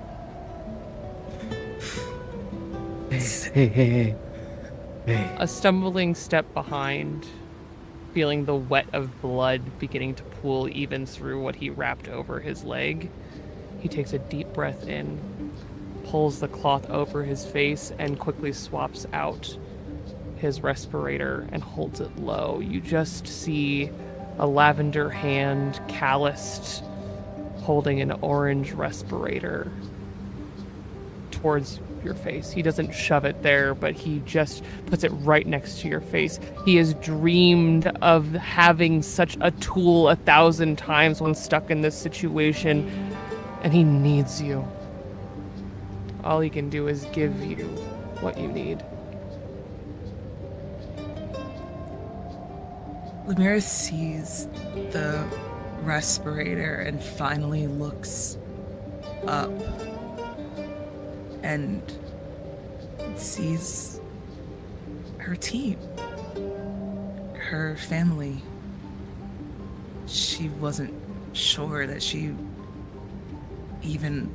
Hey. A stumbling step behind, feeling the wet of blood beginning to pool even through what he wrapped over his leg. He takes a deep breath in, pulls the cloth over his face, and quickly swaps out his respirator and holds it low. You just see a lavender hand, calloused, holding an orange respirator towards your face. He doesn't shove it there, but he just puts it right next to your face. He has dreamed of having such a tool 1,000 times when stuck in this situation, and he needs you. All he can do is give you what you need. Lumira sees the respirator and finally looks up and sees her team, her family. She wasn't sure that she even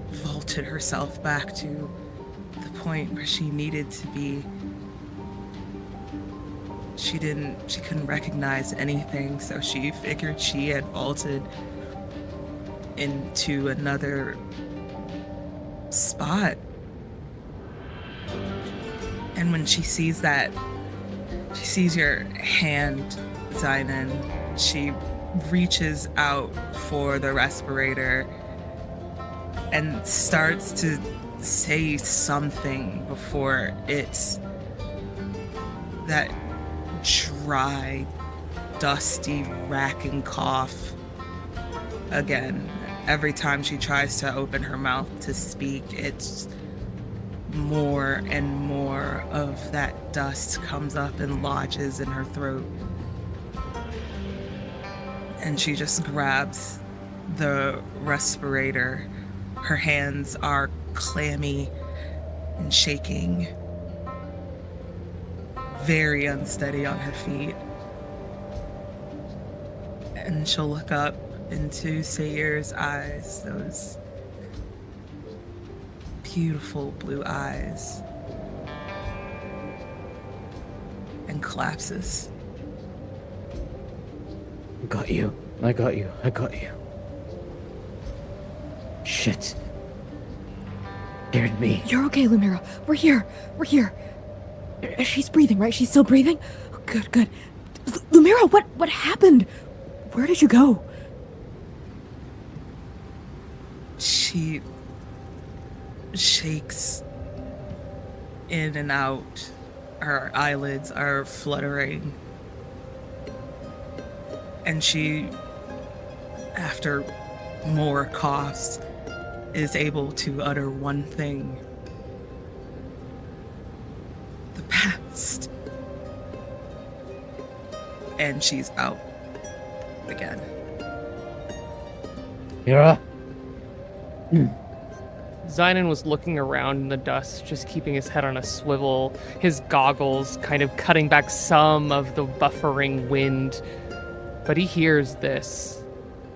vaulted herself back to the point where she needed to be. She couldn't recognize anything, so she figured she had vaulted into another spot. And when she sees that, she sees your hand, Zainin, she reaches out for the respirator and starts to say something before it's that dry, dusty, racking cough again. Every time she tries to open her mouth to speak, it's more and more of that dust comes up and lodges in her throat. And she just grabs the respirator. Her hands are clammy and shaking, very unsteady on her feet. And she'll look up into Sayir's eyes, those beautiful blue eyes, and collapses. I got you. Shit. Scared me. You're okay, Lumira. We're here. She's breathing, right? She's still breathing? Oh, good. Lumira, what happened? Where did you go? She shakes in and out. Her eyelids are fluttering. And she, after more coughs, is able to utter one thing. The past. And she's out again. Mira? Zynon was looking around in the dust, just keeping his head on a swivel, his goggles kind of cutting back some of the buffering wind. But he hears this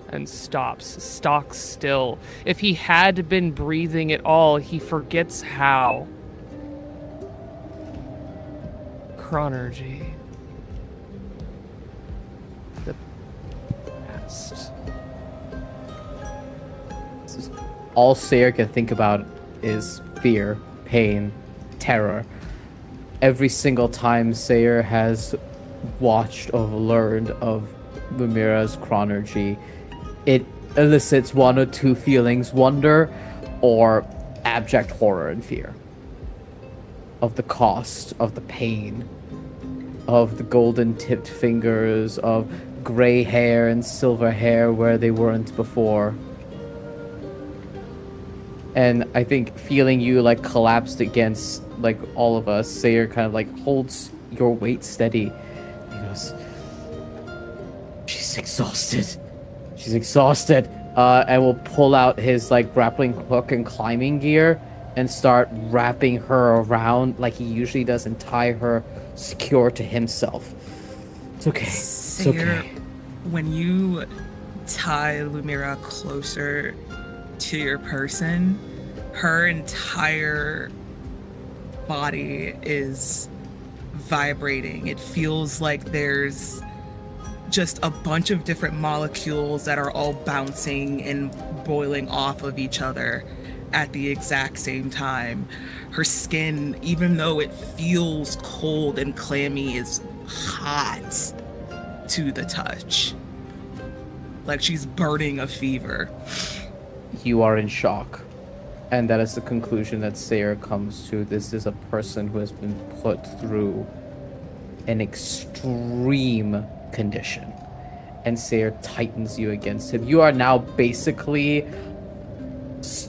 and stops, stock still. If he had been breathing at all, he forgets how. Chronergy. The past. All Sayer can think about is fear, pain, terror. Every single time Sayer has watched or learned of Lumira's chronergy, it elicits one or two feelings: wonder or abject horror and fear. Of the cost, of the pain, of the golden tipped fingers, of gray hair and silver hair where they weren't before. And I think feeling you like collapsed against like all of us, Sayer kind of like holds your weight steady. He goes, she's exhausted. She's exhausted. And will pull out his like grappling hook and climbing gear and start wrapping her around like he usually does and tie her secure to himself. It's okay. It's okay. When you tie Lumira closer to your person, her entire body is vibrating. It feels like there's just a bunch of different molecules that are all bouncing and boiling off of each other at the exact same time. Her skin, even though it feels cold and clammy, is hot to the touch. Like she's burning a fever. You are in shock. And that is the conclusion that Sayer comes to. This is a person who has been put through an extreme condition. And Sayer tightens you against him. You are now basically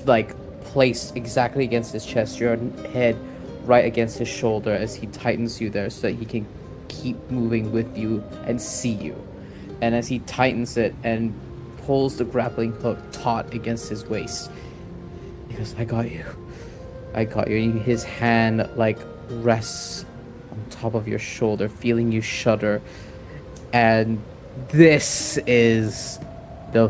like placed exactly against his chest, your head right against his shoulder as he tightens you there so that he can keep moving with you and see you. And as he tightens it and pulls the grappling hook taut against his waist, he goes, I got you. I got you. His hand like rests on top of your shoulder, feeling you shudder. And this is the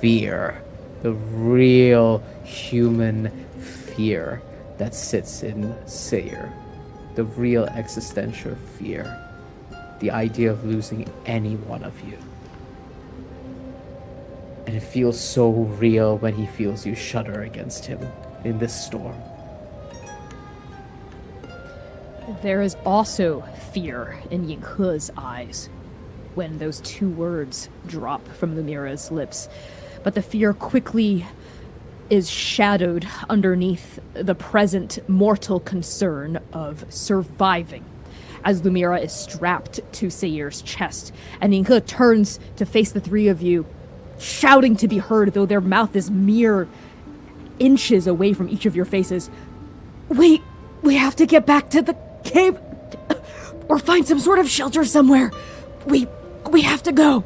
fear, the real human fear that sits in Sayer. The real existential fear. The idea of losing any one of you. And it feels so real when he feels you shudder against him in this storm. There is also fear in Yinghe's eyes when those two words drop from Lumira's lips. But the fear quickly is shadowed underneath the present mortal concern of surviving, as Lumira is strapped to Sayer's chest, and Yinghe turns to face the three of you, shouting to be heard, though their mouth is mere inches away from each of your faces. We have to get back to the cave, or find some sort of shelter somewhere. We have to go.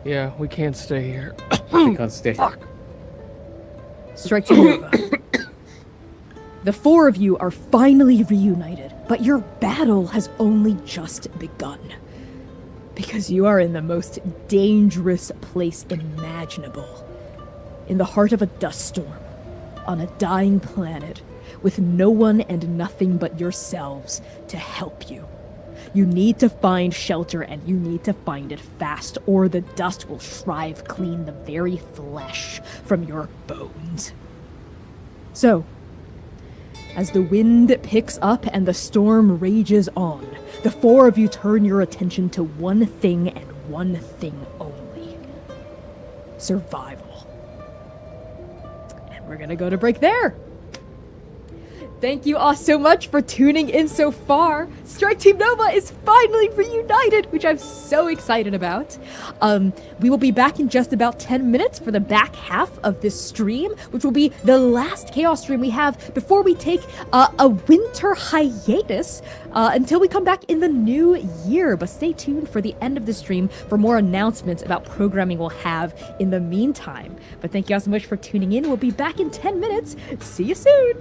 Yeah, we can't stay here. We can't stay. Fuck. Strike to Nova. The four of you are finally reunited, but your battle has only just begun. Because you are in the most dangerous place imaginable. In the heart of a dust storm, on a dying planet, with no one and nothing but yourselves to help you. You need to find shelter, and you need to find it fast, or the dust will shrive clean the very flesh from your bones. So, as the wind picks up and the storm rages on, the four of you turn your attention to one thing and one thing only: survival. And we're gonna go to break there. Thank you all so much for tuning in so far. Strike Team Nova is finally reunited, which I'm so excited about. We will be back in just about 10 minutes for the back half of this stream, which will be the last Chaos stream we have before we take a winter hiatus until we come back in the new year. But stay tuned for the end of the stream for more announcements about programming we'll have in the meantime. But thank you all so much for tuning in. We'll be back in 10 minutes. See you soon.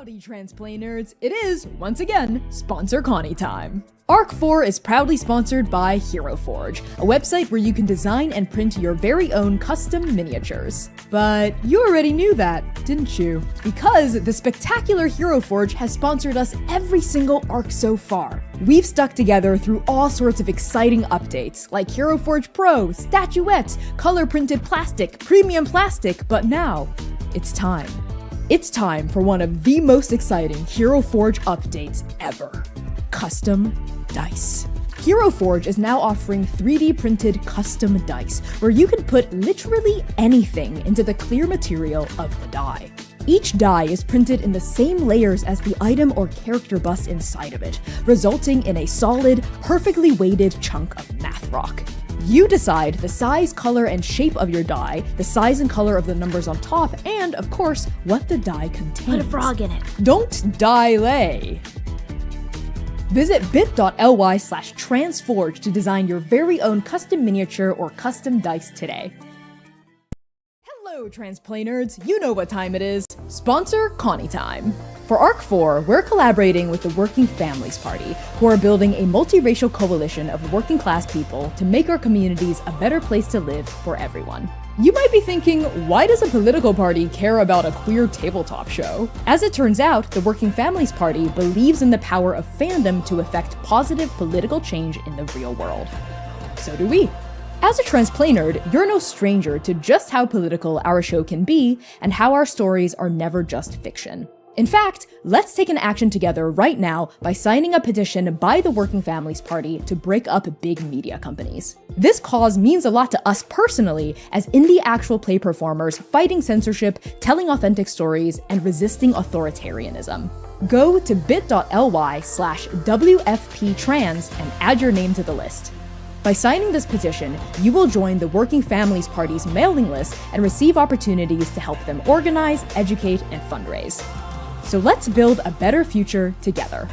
Howdy, Transplay Nerds. It is, once again, Sponsor Connie time. Arc 4 is proudly sponsored by Hero Forge, a website where you can design and print your very own custom miniatures. But you already knew that, didn't you? Because the spectacular Hero Forge has sponsored us every single arc so far. We've stuck together through all sorts of exciting updates, like Hero Forge Pro, statuettes, color-printed plastic, premium plastic, but now, it's time. It's time for one of the most exciting Hero Forge updates ever. Custom dice. Hero Forge is now offering 3D printed custom dice, where you can put literally anything into the clear material of the die. Each die is printed in the same layers as the item or character bust inside of it, resulting in a solid, perfectly weighted chunk of math rock. You decide the size, color, and shape of your die, the size and color of the numbers on top, and, of course, what the die contains. Put a frog in it. Don't die-lay. Visit bit.ly/transforge to design your very own custom miniature or custom dice today. Hello, Transplay Nerds. You know what time it is. Sponsor Connie time. For Arc 4, we're collaborating with the Working Families Party, who are building a multiracial coalition of working class people to make our communities a better place to live for everyone. You might be thinking, why does a political party care about a queer tabletop show? As it turns out, the Working Families Party believes in the power of fandom to effect positive political change in the real world. So do we. As a Transplay Nerd, you're no stranger to just how political our show can be and how our stories are never just fiction. In fact, let's take an action together right now by signing a petition by the Working Families Party to break up big media companies. This cause means a lot to us personally as indie actual play performers fighting censorship, telling authentic stories, and resisting authoritarianism. Go to bit.ly/WFPtrans and add your name to the list. By signing this petition, you will join the Working Families Party's mailing list and receive opportunities to help them organize, educate, and fundraise. So let's build a better future together.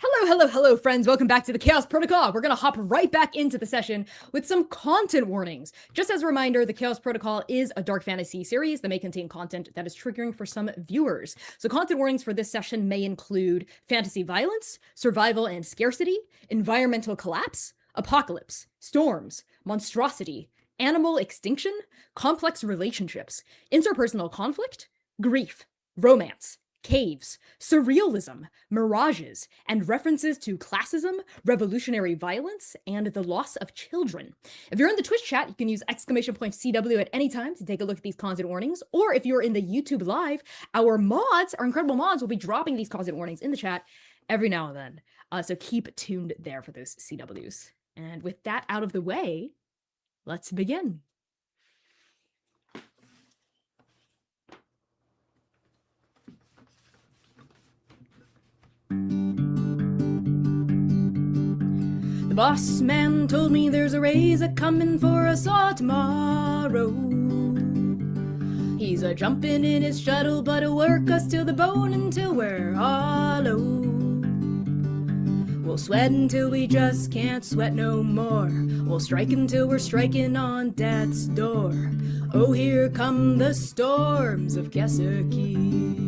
Hello, friends. Welcome back to the Chaos Protocol. We're going to hop right back into the session with some content warnings. Just as a reminder, the Chaos Protocol is a dark fantasy series that may contain content that is triggering for some viewers. So content warnings for this session may include fantasy violence, survival and scarcity, environmental collapse, apocalypse, storms, monstrosity, animal extinction, complex relationships, interpersonal conflict, grief, romance, caves, surrealism, mirages, and references to classism, revolutionary violence, and the loss of children. If you're in the Twitch chat, you can use !CW at any time to take a look at these content warnings, or if you're in the YouTube live, our incredible mods will be dropping these content warnings in the chat every now and then. So keep tuned there for those CWs. And with that out of the way, let's begin. The boss man told me there's a raise a-comin' for us all tomorrow. He's a-jumpin' in his shuttle, but he'll work us till the bone until we're hollow. We'll sweat until we just can't sweat no more. We'll strike until we're striking on death's door. Oh, here come the storms of Kesuke.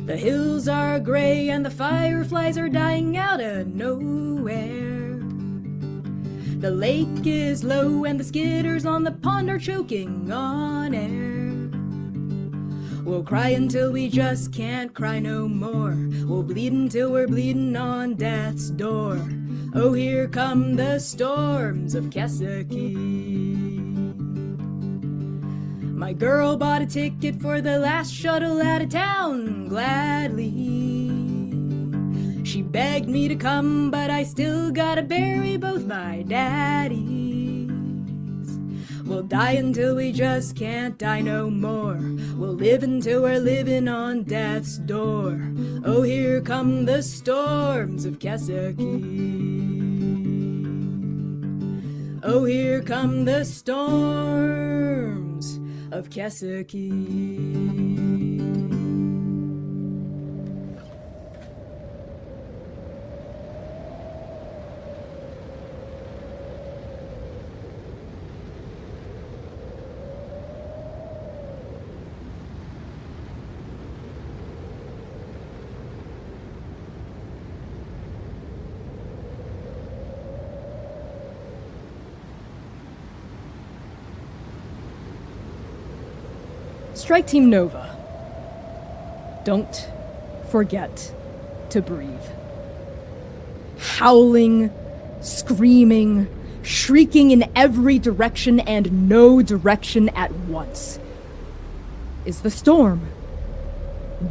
The hills are gray and the fireflies are dying out of nowhere. The lake is low and the skitters on the pond are choking on air. We'll cry until we just can't cry no more. We'll bleed until we're bleeding on death's door. Oh, here come the storms of Kesuke. My girl bought a ticket for the last shuttle out of town, gladly. She begged me to come, but I still gotta bury both my daddies. We'll die until we just can't die no more. We'll live until we're living on death's door. Oh, here come the storms of Kesuke. Oh, here come the storms of Kesuke. Strike Team Nova. Don't forget to breathe. Howling, screaming, shrieking in every direction and no direction at once is the storm.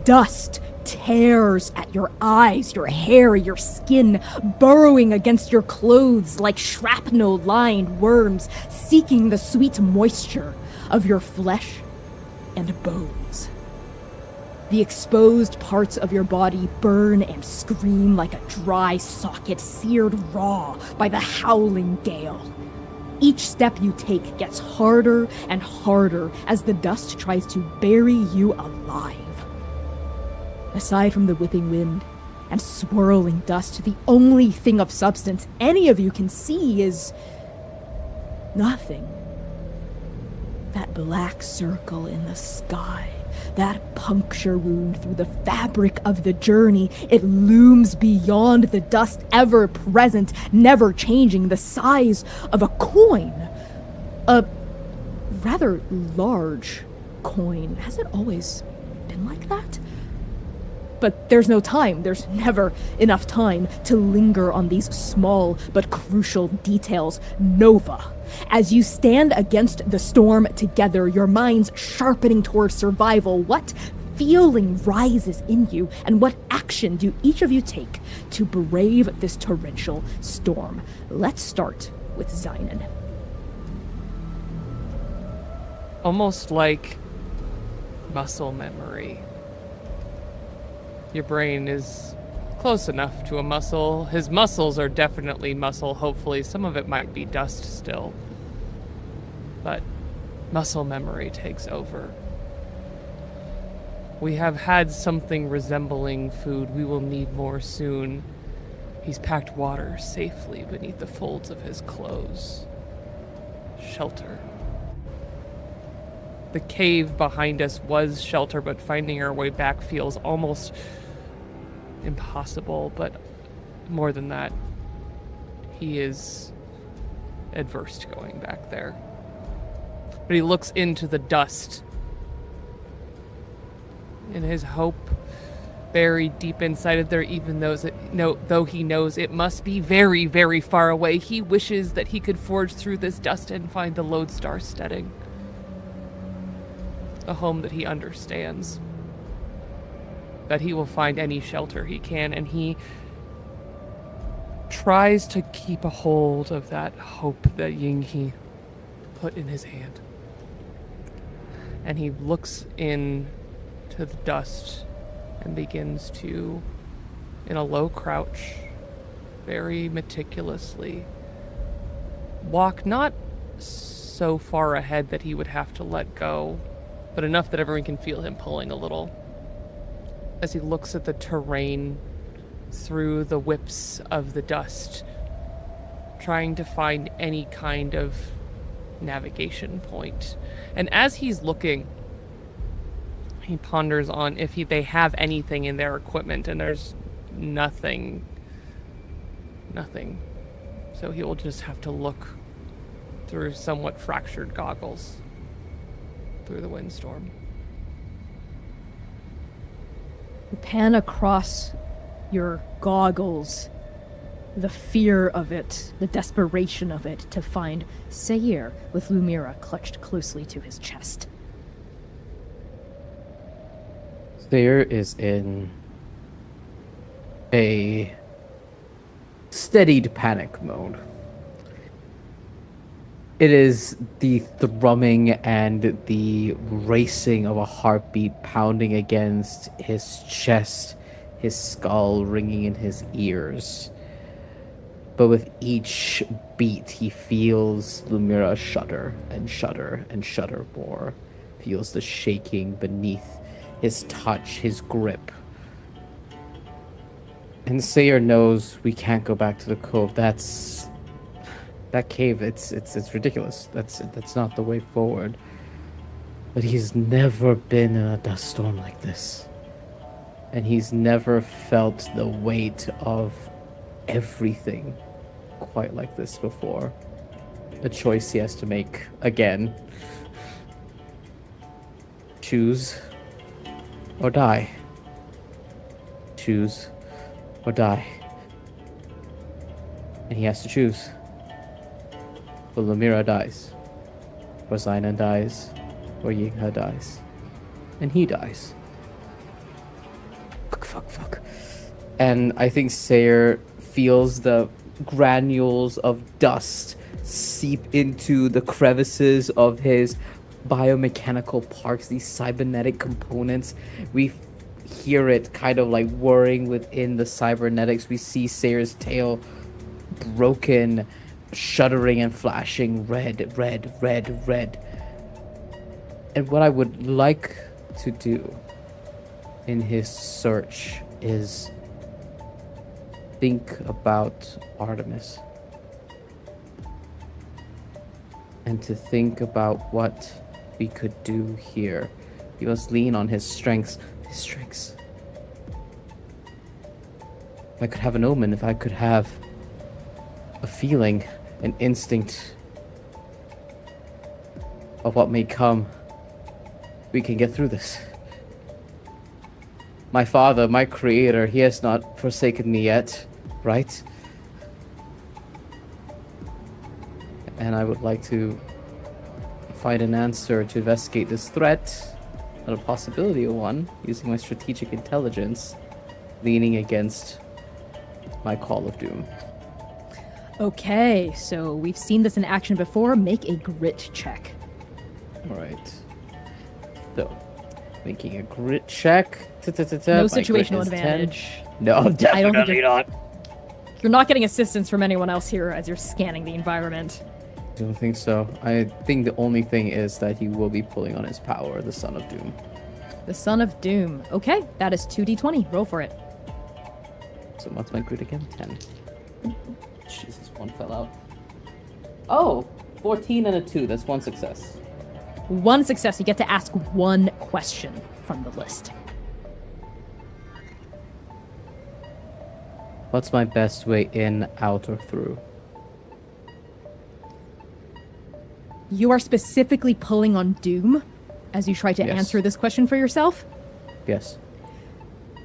Dust tears at your eyes, your hair, your skin, burrowing against your clothes like shrapnel-lined worms, seeking the sweet moisture of your flesh and bones. The exposed parts of your body burn and scream like a dry socket seared raw by the howling gale. Each step you take gets harder and harder as the dust tries to bury you alive. Aside from the whipping wind and swirling dust, the only thing of substance any of you can see is nothing. That black circle in the sky, that puncture wound through the fabric of the journey, it looms beyond the dust, ever present, never changing, the size of a coin. A rather large coin. Has it always been like that? But there's no time, there's never enough time to linger on these small but crucial details. Nova. As you stand against the storm together, your minds sharpening towards survival, what feeling rises in you, and what action do each of you take to brave this torrential storm? Let's start with Zynon. Almost like muscle memory. Your brain is close enough to a muscle. His muscles are definitely muscle, hopefully. Some of it might be dust still. But muscle memory takes over. We have had something resembling food. We will need more soon. He's packed water safely beneath the folds of his clothes. Shelter. The cave behind us was shelter, but finding our way back feels almost impossible. But more than that, he is adverse to going back there. But he looks into the dust. In his hope, buried deep inside of there, even though he knows it must be very, very far away, he wishes that he could forge through this dust and find the lodestar steading. A home that he understands. That he will find any shelter he can, and he tries to keep a hold of that hope that Yinghe put in his hand. And he looks in to the dust and begins to, in a low crouch, very meticulously, walk not so far ahead that he would have to let go, but enough that everyone can feel him pulling a little, as he looks at the terrain through the whips of the dust, trying to find any kind of navigation point. And as he's looking, he ponders on if they have anything in their equipment, and there's nothing. So he will just have to look through somewhat fractured goggles through the windstorm. You pan across your goggles, the fear of it, the desperation of it, to find Sayir with Lumira clutched closely to his chest. Sayir is in a steadied panic mode. It is the thrumming and the racing of a heartbeat pounding against his chest, his skull ringing in his ears. But with each beat, he feels Lumira shudder and shudder and shudder more. Feels the shaking beneath his touch, his grip. And Sayir knows we can't go back to the cove. That cave, it's ridiculous. That's not the way forward. But he's never been in a dust storm like this. And he's never felt the weight of everything quite like this before. A choice he has to make again. Choose or die. Choose or die. And he has to choose. But Lumira dies. Or Zainan dies. Or Yinghe dies. And he dies. Fuck. And I think Sayir feels the granules of dust seep into the crevices of his biomechanical parts, these cybernetic components. We hear it kind of like whirring within the cybernetics. We see Sayir's tail broken, shuddering and flashing red. And what I would like to do in his search is think about Artemis. And to think about what we could do here. He must lean on his strengths. If I could have an omen, if I could have a feeling, an instinct of what may come, we can get through this. My father, my creator, he has not forsaken me yet, right? And I would like to find an answer to investigate this threat, and a possibility of one, using my strategic intelligence, leaning against my call of doom. Okay, so we've seen this in action before. Make a grit check. Alright. So, making a grit check. No My situational grit is 10. advantage. No, definitely not. You're not getting assistance from anyone else here as you're scanning the environment. Don't think so. I think the only thing is that he will be pulling on his power, the Son of Doom. The Son of Doom. Okay, that is 2d20. Roll for it. So what's my grid again? 10. Jesus, one fell out. Oh, 14 and a 2. That's one success. One success. You get to ask one question from the list. What's my best way in, out, or through? You are specifically pulling on Doom as you try to Yes. answer this question for yourself. Yes.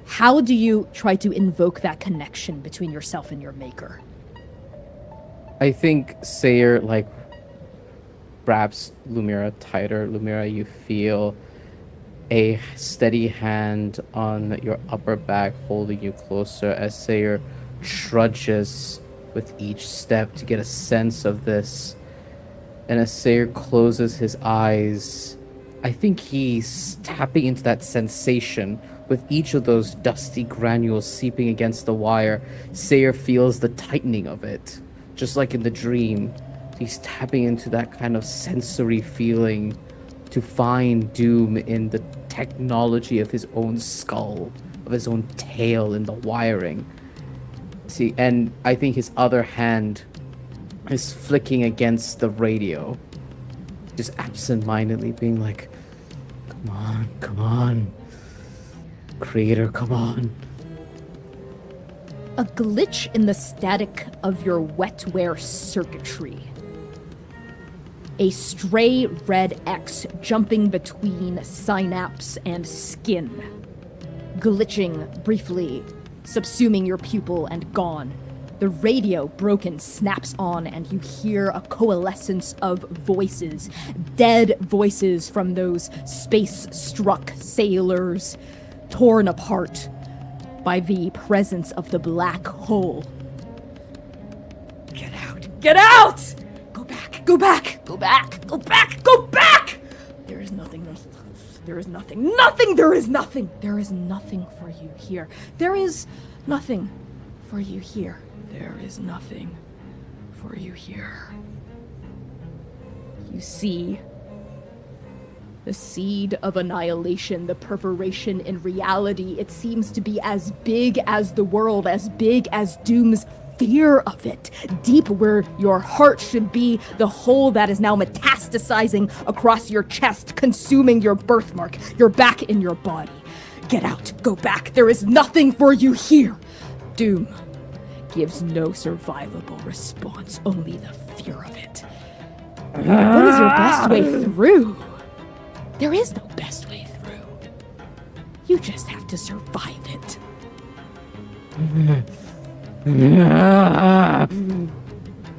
How do you try to invoke that connection between yourself and your maker? I think Sayer, like, grabs Lumira tighter. Lumira, you feel a steady hand on your upper back holding you closer as Sayer trudges with each step to get a sense of this. And as Sayer closes his eyes, I think he's tapping into that sensation with each of those dusty granules seeping against the wire. Sayer feels the tightening of it, just like in the dream. He's tapping into that kind of sensory feeling to find Doom in the technology of his own skull, of his own tail in the wiring. See, and I think his other hand is flicking against the radio, just absent-mindedly being like, come on, Creator, come on. A glitch in the static of your wetware circuitry. A stray red X jumping between synapse and skin. Glitching briefly, subsuming your pupil and gone. The radio, broken, snaps on, and you hear a coalescence of voices. Dead voices from those space-struck sailors, torn apart by the presence of the black hole. Get out! Get out! Go back! Go back! Go back! Go back! Go back! There is nothing. There is nothing. Nothing! There is nothing! There is nothing for you here. There is nothing for you here. There is nothing for you here. You see the seed of annihilation, the perforation in reality. It seems to be as big as the world, as big as Doom's fear of it. Deep where your heart should be, the hole that is now metastasizing across your chest, consuming your birthmark, your back in your body. Get out, go back. There is nothing for you here. Doom gives no survivable response, only the fear of it. What is your best way through? There is no best way through. You just have to survive it.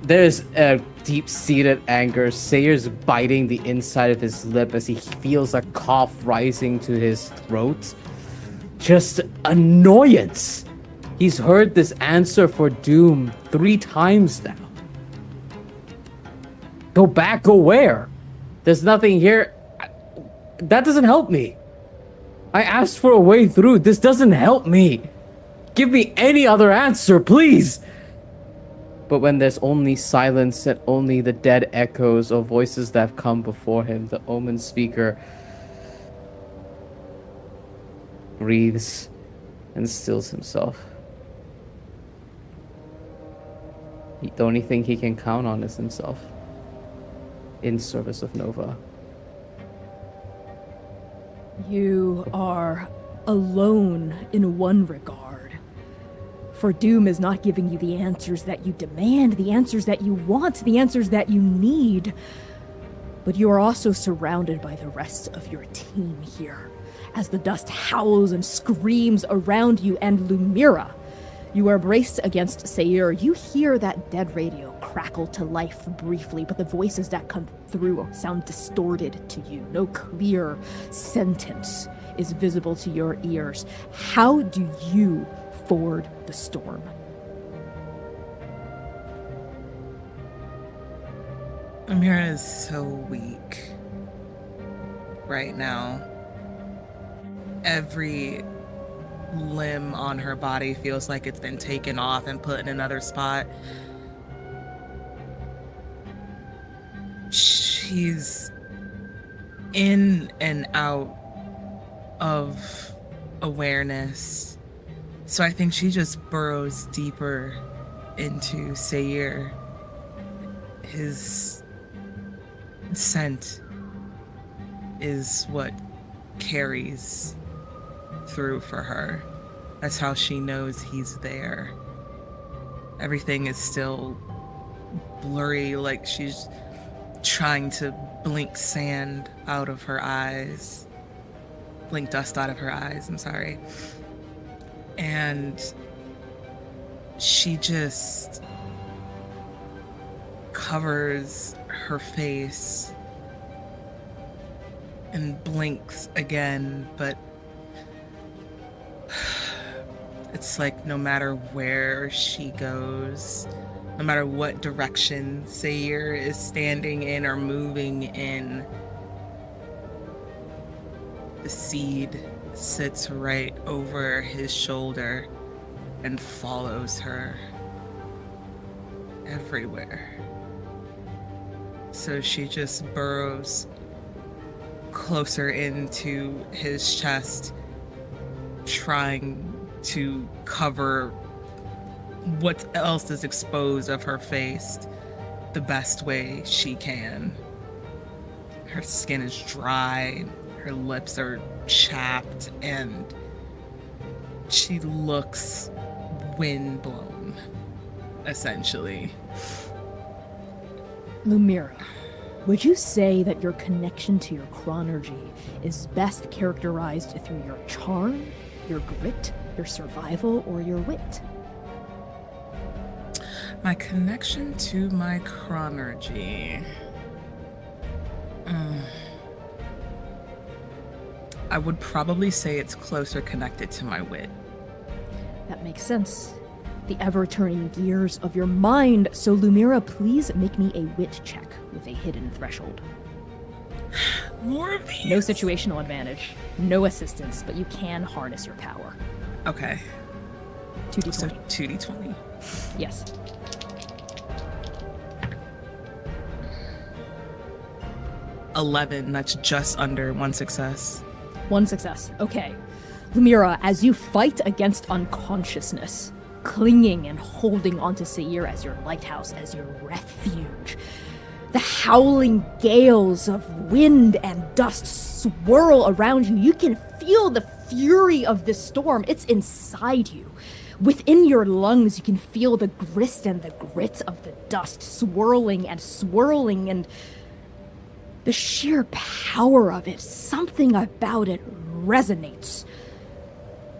There's a deep-seated anger. Sayer's biting the inside of his lip as he feels a cough rising to his throat. Just annoyance. He's heard this answer for Doom 3 times now. Go back, go where? There's nothing here. That doesn't help me. I asked for a way through. This doesn't help me. Give me any other answer, please. But when there's only silence and only the dead echoes of voices that have come before him, the Omen speaker breathes and stills himself. The only thing he can count on is himself, in service of Nova. You are alone in one regard. For Doom is not giving you the answers that you demand, the answers that you want, the answers that you need. But you are also surrounded by the rest of your team here, as the dust howls and screams around you. And Lumira, you are braced against Sayer. You hear that dead radio crackle to life briefly, but the voices that come through sound distorted to you. No clear sentence is visible to your ears. How do you ford the storm? Amira is so weak right now. Every limb on her body feels like it's been taken off and put in another spot. She's in and out of awareness. So I think she just burrows deeper into Sayir. His scent is what carries through for her. That's how she knows he's there. Everything is still blurry, like she's trying to blink sand out of her eyes. Blink dust out of her eyes, I'm sorry. And she just covers her face and blinks again, but it's like no matter where she goes, no matter what direction Sayir is standing in or moving in, the seed sits right over his shoulder and follows her everywhere. So she just burrows closer into his chest, trying to cover what else is exposed of her face the best way she can. Her skin is dry, her lips are chapped, and she looks windblown, essentially. Lumira, would you say that your connection to your chronergy is best characterized through your charm, your grit, your survival, or your wit? My connection to my chronergy. I would probably say it's closer connected to my wit. That makes sense. The ever-turning gears of your mind. So Lumira, please make me a wit check with a hidden threshold. More of these? No situational advantage, no assistance, but you can harness your power. Okay. 2d20. So 2d20. Yes. $11. That's just under one success. One success. Okay. Lumira, as you fight against unconsciousness, clinging and holding onto Sayir as your lighthouse, as your refuge, the howling gales of wind and dust swirl around you. You can feel the fury of this storm. It's inside you. Within your lungs, you can feel the grist and the grit of the dust swirling, and the sheer power of it, something about it resonates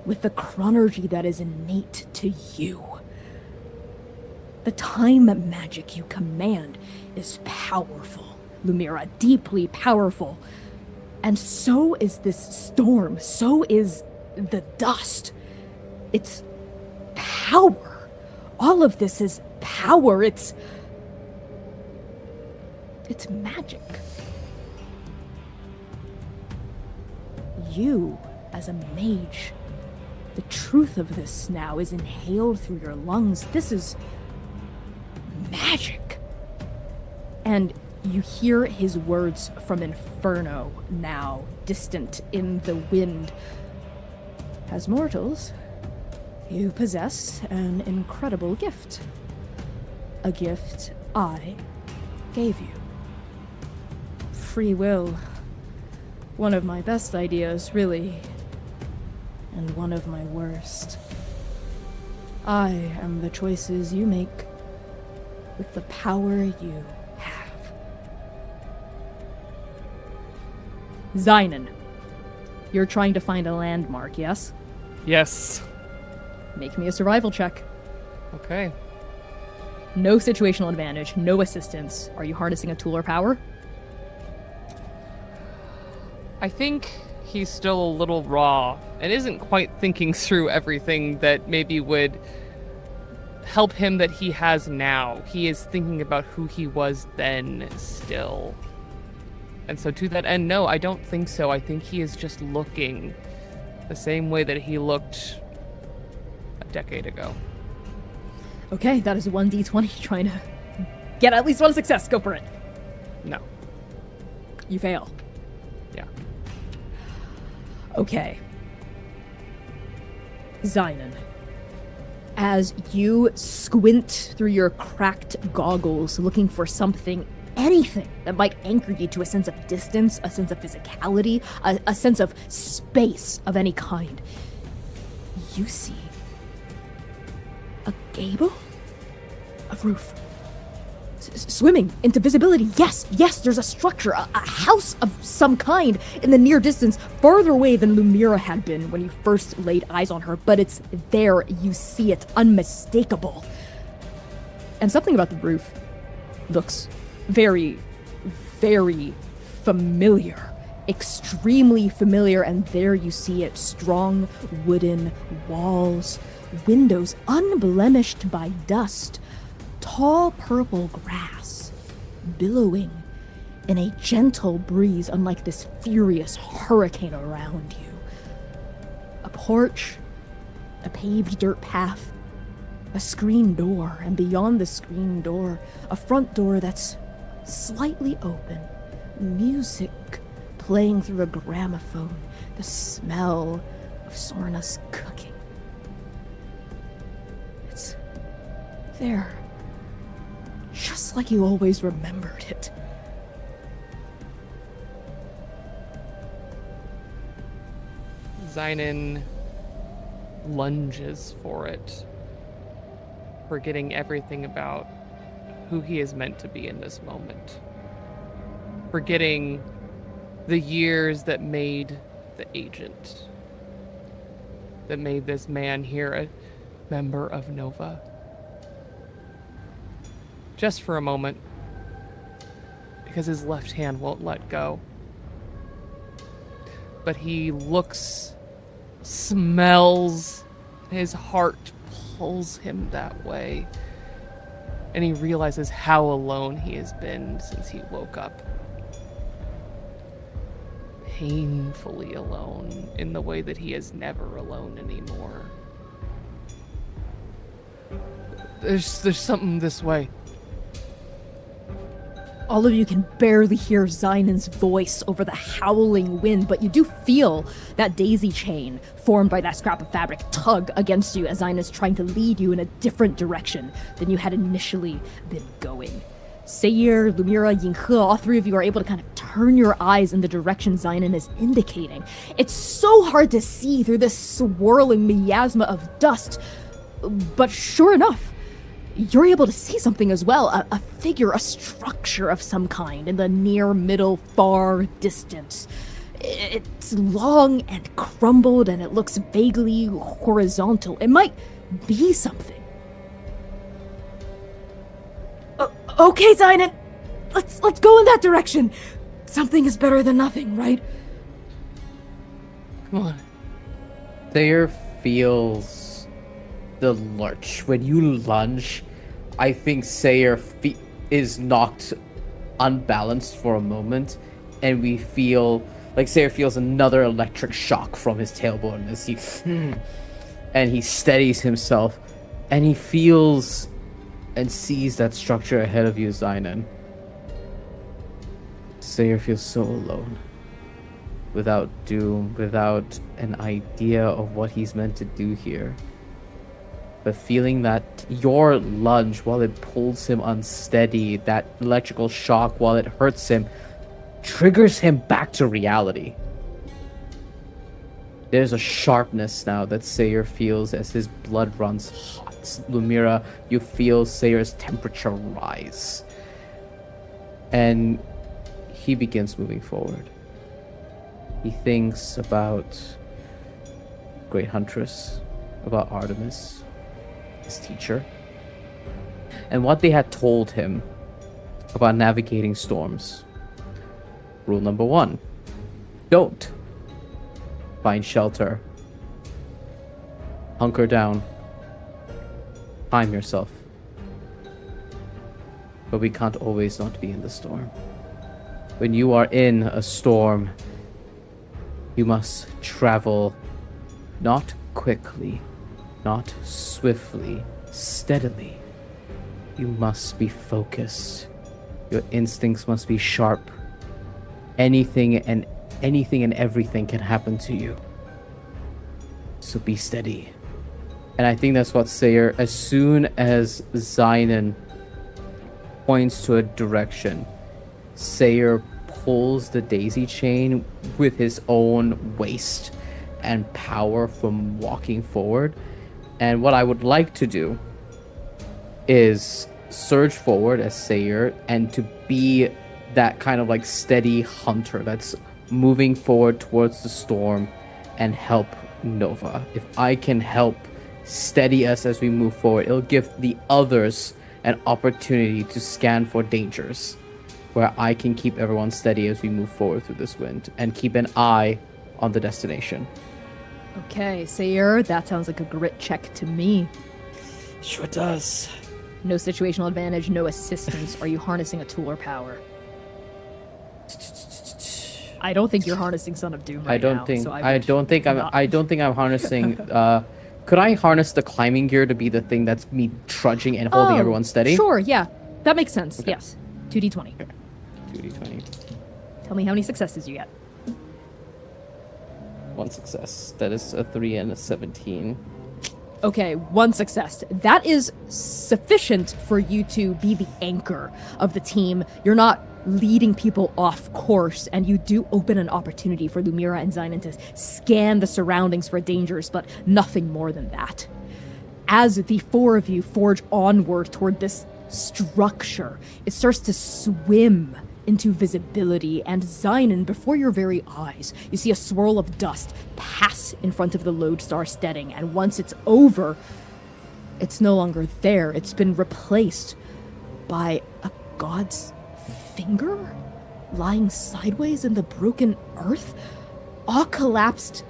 with the chronergy that is innate to you. The time magic you command is powerful, Lumira, deeply powerful. And so is this storm, so is the dust. It's power. All of this is power. It's magic. You, as a mage, the truth of this now is inhaled through your lungs. This is magic. And you hear his words from Inferno now, distant in the wind. As mortals, you possess an incredible gift. A gift I gave you. Free will. One of my best ideas, really. And one of my worst. I am the choices you make with the power you have. Zynon, you're trying to find a landmark, yes? Yes. Make me a survival check. Okay. No situational advantage, no assistance. Are you harnessing a tool or power? I think he's still a little raw and isn't quite thinking through everything that maybe would help him that he has now. He is thinking about who he was then still. And so to that end, no, I don't think so. I think he is just looking the same way that he looked a decade ago. Okay, that is 1d20 trying to get at least one success. Go for it. No. You fail. Yeah. Okay. Zynon, as you squint through your cracked goggles looking for something, anything that might anchor you to a sense of distance, a sense of physicality, a sense of space of any kind, you see a gable? A roof. Swimming into visibility. Yes, there's a structure, a house of some kind in the near distance, farther away than Lumira had been when you first laid eyes on her, but it's there. You see it, unmistakable. And something about the roof looks very, very familiar. Extremely familiar, and there you see it. Strong wooden walls, windows unblemished by dust, tall purple grass, billowing in a gentle breeze unlike this furious hurricane around you. A porch, a paved dirt path, a screen door, and beyond the screen door, a front door that's slightly open, music playing through a gramophone, the smell of Sorna's cooking. It's there, just like you always remembered it. Zynon lunges for it, forgetting everything about who he is meant to be in this moment. Forgetting the years that made the agent, that made this man here a member of Nova. Just for a moment, because his left hand won't let go. But he looks, smells, his heart pulls him that way. And he realizes how alone he has been since he woke up. Painfully alone in the way that he is never alone anymore. There's something this way. All of you can barely hear Zynon's voice over the howling wind, but you do feel that daisy chain formed by that scrap of fabric tug against you as Zynon's trying to lead you in a different direction than you had initially been going. Sayir, Lumira, Yinghe, all three of you are able to kind of turn your eyes in the direction Zynon is indicating. It's so hard to see through this swirling miasma of dust, but sure enough, you're able to see something as well, a figure, a structure of some kind in the near, middle, far distance. It's long and crumbled, and it looks vaguely horizontal. It might be something. Okay, Zynon, let's go in that direction. Something is better than nothing, right? Come on. Thayer feels the lurch. When you lunge, I think Sayer is knocked unbalanced for a moment, and we feel like Sayer feels another electric shock from his tailbone as he steadies himself, and he feels and sees that structure ahead of you, Zynon. Sayer feels so alone, without doom, without an idea of what he's meant to do here. But feeling that your lunge, while it pulls him unsteady, that electrical shock, while it hurts him, triggers him back to reality. There's a sharpness now that Sayer feels as his blood runs hot. Lumira, you feel Sayer's temperature rise. And he begins moving forward. He thinks about Great Huntress, about Artemis, his teacher, and what they had told him about navigating storms. Rule number 1, don't find shelter, hunker down, time yourself. But we can't always not be in the storm. When you are in a storm, you must travel not quickly, not swiftly, steadily. You must be focused. Your instincts must be sharp. Anything and everything can happen to you. So be steady. And I think that's what Sayer, as soon as Zynon points to a direction, Sayer pulls the daisy chain with his own waist and power from walking forward. And what I would like to do is surge forward as Sayer and to be that kind of like steady hunter that's moving forward towards the storm and help Nova. If I can help steady us as we move forward, it'll give the others an opportunity to scan for dangers, where I can keep everyone steady as we move forward through this wind and keep an eye on the destination. Okay, Sayer, that sounds like a grit check to me. Sure does. No situational advantage, no assistance. Are you harnessing a tool or power? I don't think you're harnessing Son of Doom right now. I don't think I'm harnessing. Could I harness the climbing gear to be the thing that's me trudging and holding everyone steady? Sure, yeah. That makes sense. Okay. Yes. 2d20. Okay. 2d20. Tell me how many successes you get. 1 success. That is a 3 and a 17. Okay, 1 success. That is sufficient for you to be the anchor of the team. You're not leading people off course, and you do open an opportunity for Lumira and Zynon to scan the surroundings for dangers, but nothing more than that. As the four of you forge onward toward this structure, it starts to swim into visibility, and Zynon, before your very eyes, you see a swirl of dust pass in front of the Lodestar steading, and once it's over, it's no longer there. It's been replaced by a god's finger lying sideways in the broken earth, all collapsed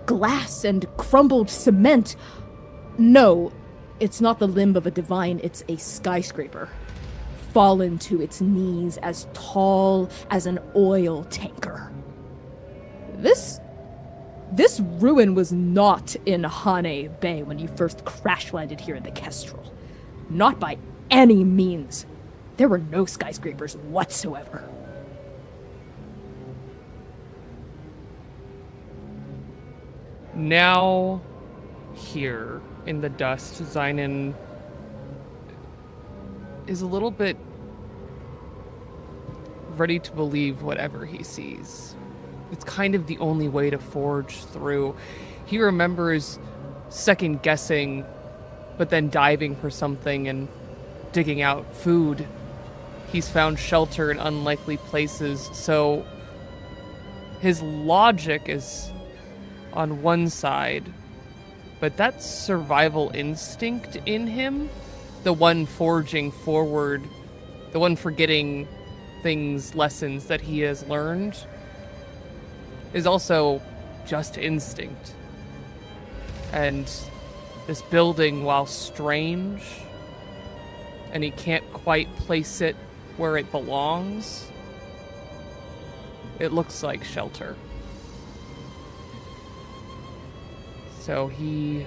glass and crumbled cement. No, it's not the limb of a divine, it's a skyscraper, fallen to its knees, as tall as an oil tanker. This ruin was not in Hane Bay when you first crash landed here in the Kestrel. Not by any means. There were no skyscrapers whatsoever. Now, here in the dust, Zynon is a little bit ready to believe whatever he sees. It's kind of the only way to forge through. He remembers second guessing, but then diving for something and digging out food. He's found shelter in unlikely places, so his logic is on one side, but that survival instinct in him, the one forging forward, the one forgetting lessons that he has learned, is also just instinct. And this building, while strange, and he can't quite place it where it belongs, it looks like shelter. So he,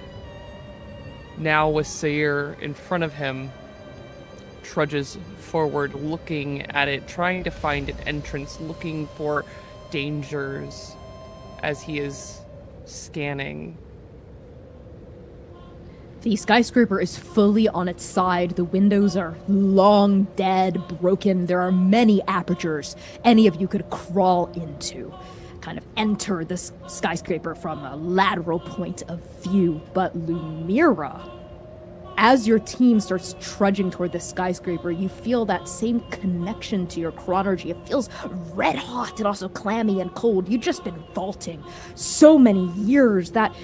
now with Sayer in front of him, trudges forward, looking at it, trying to find an entrance, looking for dangers as he is scanning. The skyscraper is fully on its side. The windows are long dead, broken. There are many apertures any of you could crawl into, kind of enter this skyscraper from a lateral point of view. But Lumira, as your team starts trudging toward the skyscraper, you feel that same connection to your chronergy. It feels red hot and also clammy and cold. You've just been vaulting so many years. That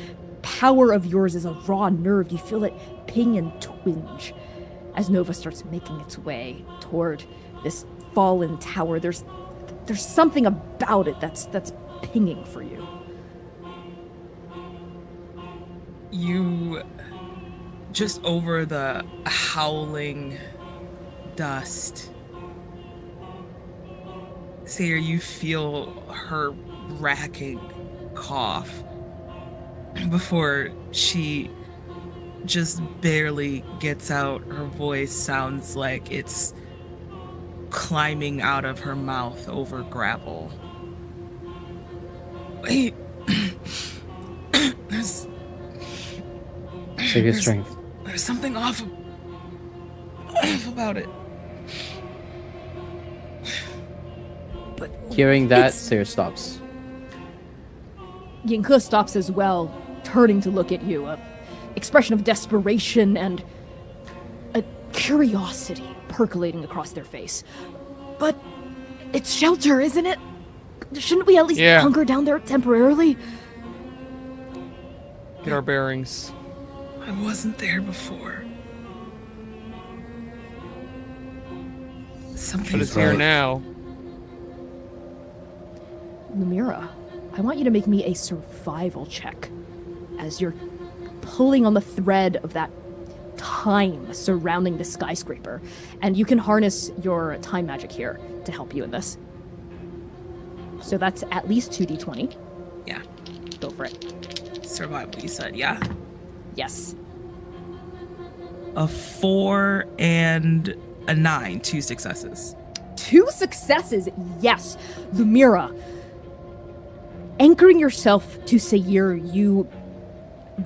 power of yours is a raw nerve. You feel it ping and twinge as Nova starts making its way toward this fallen tower. There's something about it that's pinging for you. You, just over the howling dust, Sayer, you feel her racking cough before she just barely gets out. Her voice sounds like it's climbing out of her mouth over gravel. Wait, Save your strength. There's something off about it. But Hearing that, it's- Sayre stops. Yingke stops as well, turning to look at you, a expression of desperation and a curiosity percolating across their face. But it's shelter, isn't it? Shouldn't we at least Yeah. hunker down there temporarily? Get our bearings. I wasn't there before. But Something's it's here right. now. Lumira, I want you to make me a survival check as you're pulling on the thread of that time surrounding the skyscraper. And you can harness your time magic here to help you in this. So that's at least 2d20. Yeah. Go for it. Survival, you said, yeah? Yes. A 4 and a 9, 2 successes. 2 successes, yes. Lumira, anchoring yourself to Sayir, you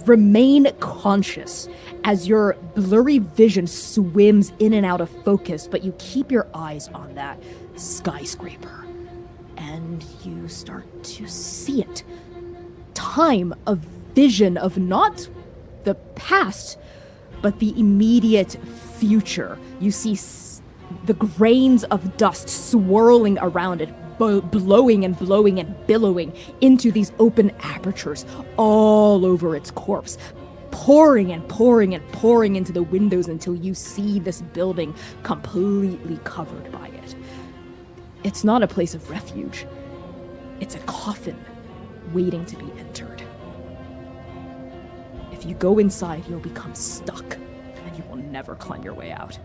remain conscious as your blurry vision swims in and out of focus, but you keep your eyes on that skyscraper. And you start to see it. Time, a vision of not the past, but the immediate future. You see the grains of dust swirling around it, blowing and blowing and billowing into these open apertures all over its corpse, pouring and pouring and pouring into the windows until you see this building completely covered by it. It's not a place of refuge. It's a coffin waiting to be entered. If you go inside, you'll become stuck, and you will never climb your way out.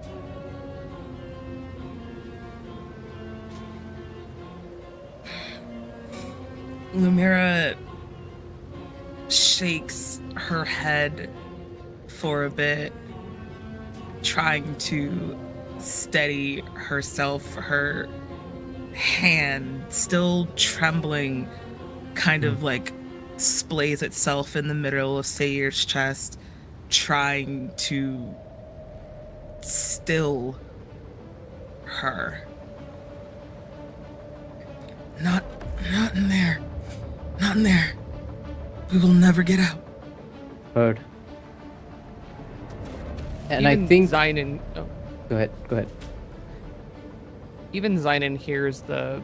Lumira shakes her head for a bit, trying to steady herself, her hand still trembling, kind of like splays itself in the middle of Sayir's chest, trying to still her. Not in there. Not in there. We will never get out. Heard. And Even I think. Zynon. Oh, Go ahead. even Zynon hears the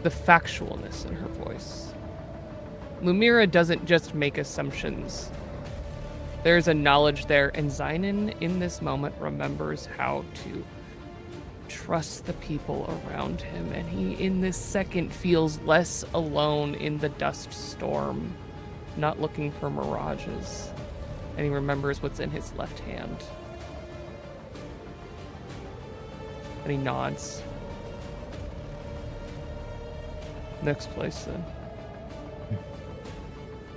factualness in her voice. Lumira doesn't just make assumptions. There's a knowledge there, and Zynon in this moment remembers how to trust the people around him, and he in this second feels less alone in the dust storm, not looking for mirages. And he remembers what's in his left hand. And he nods. Next place, then.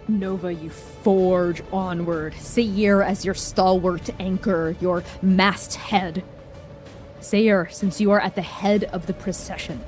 Nova, you forge onward. Sayir as your stalwart anchor, your masthead. Sayir, since you are at the head of the procession,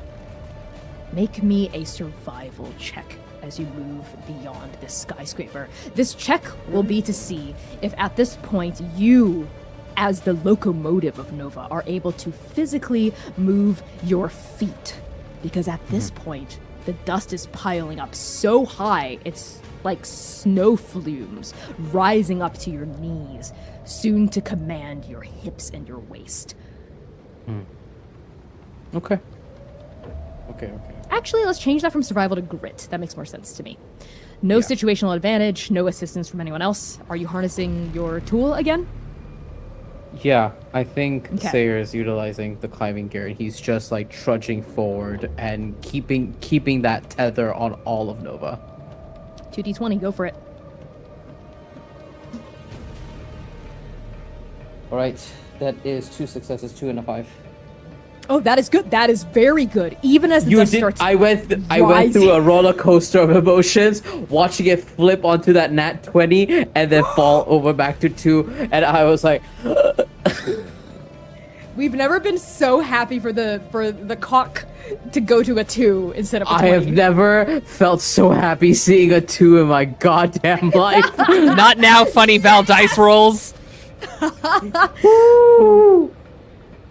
make me a survival check as you move beyond this skyscraper. This check will be to see if at this point you, as the locomotive of Nova, are able to physically move your feet. Because at this point, the dust is piling up so high, it's like snow flumes rising up to your knees, soon to command your hips and your waist. Okay. Actually, let's change that from survival to grit. That makes more sense to me. No Yeah. situational advantage, no assistance from anyone else. Are you harnessing your tool again? Yeah, I think Okay. Sayre is utilizing the climbing gear, and he's just like trudging forward and keeping that tether on all of Nova. 2d20, go for it. All right, that is 2 successes, 2 and a 5. Oh, that is good. That is very good. Even as the dust starts I went through rising. a roller coaster of emotions, watching it flip onto that nat 20 and then fall over back to 2, and I was like, We've never been so happy for the cock to go to a 2 instead of a 20. I have never felt so happy seeing a 2 in my goddamn life. Not now, funny Val dice rolls.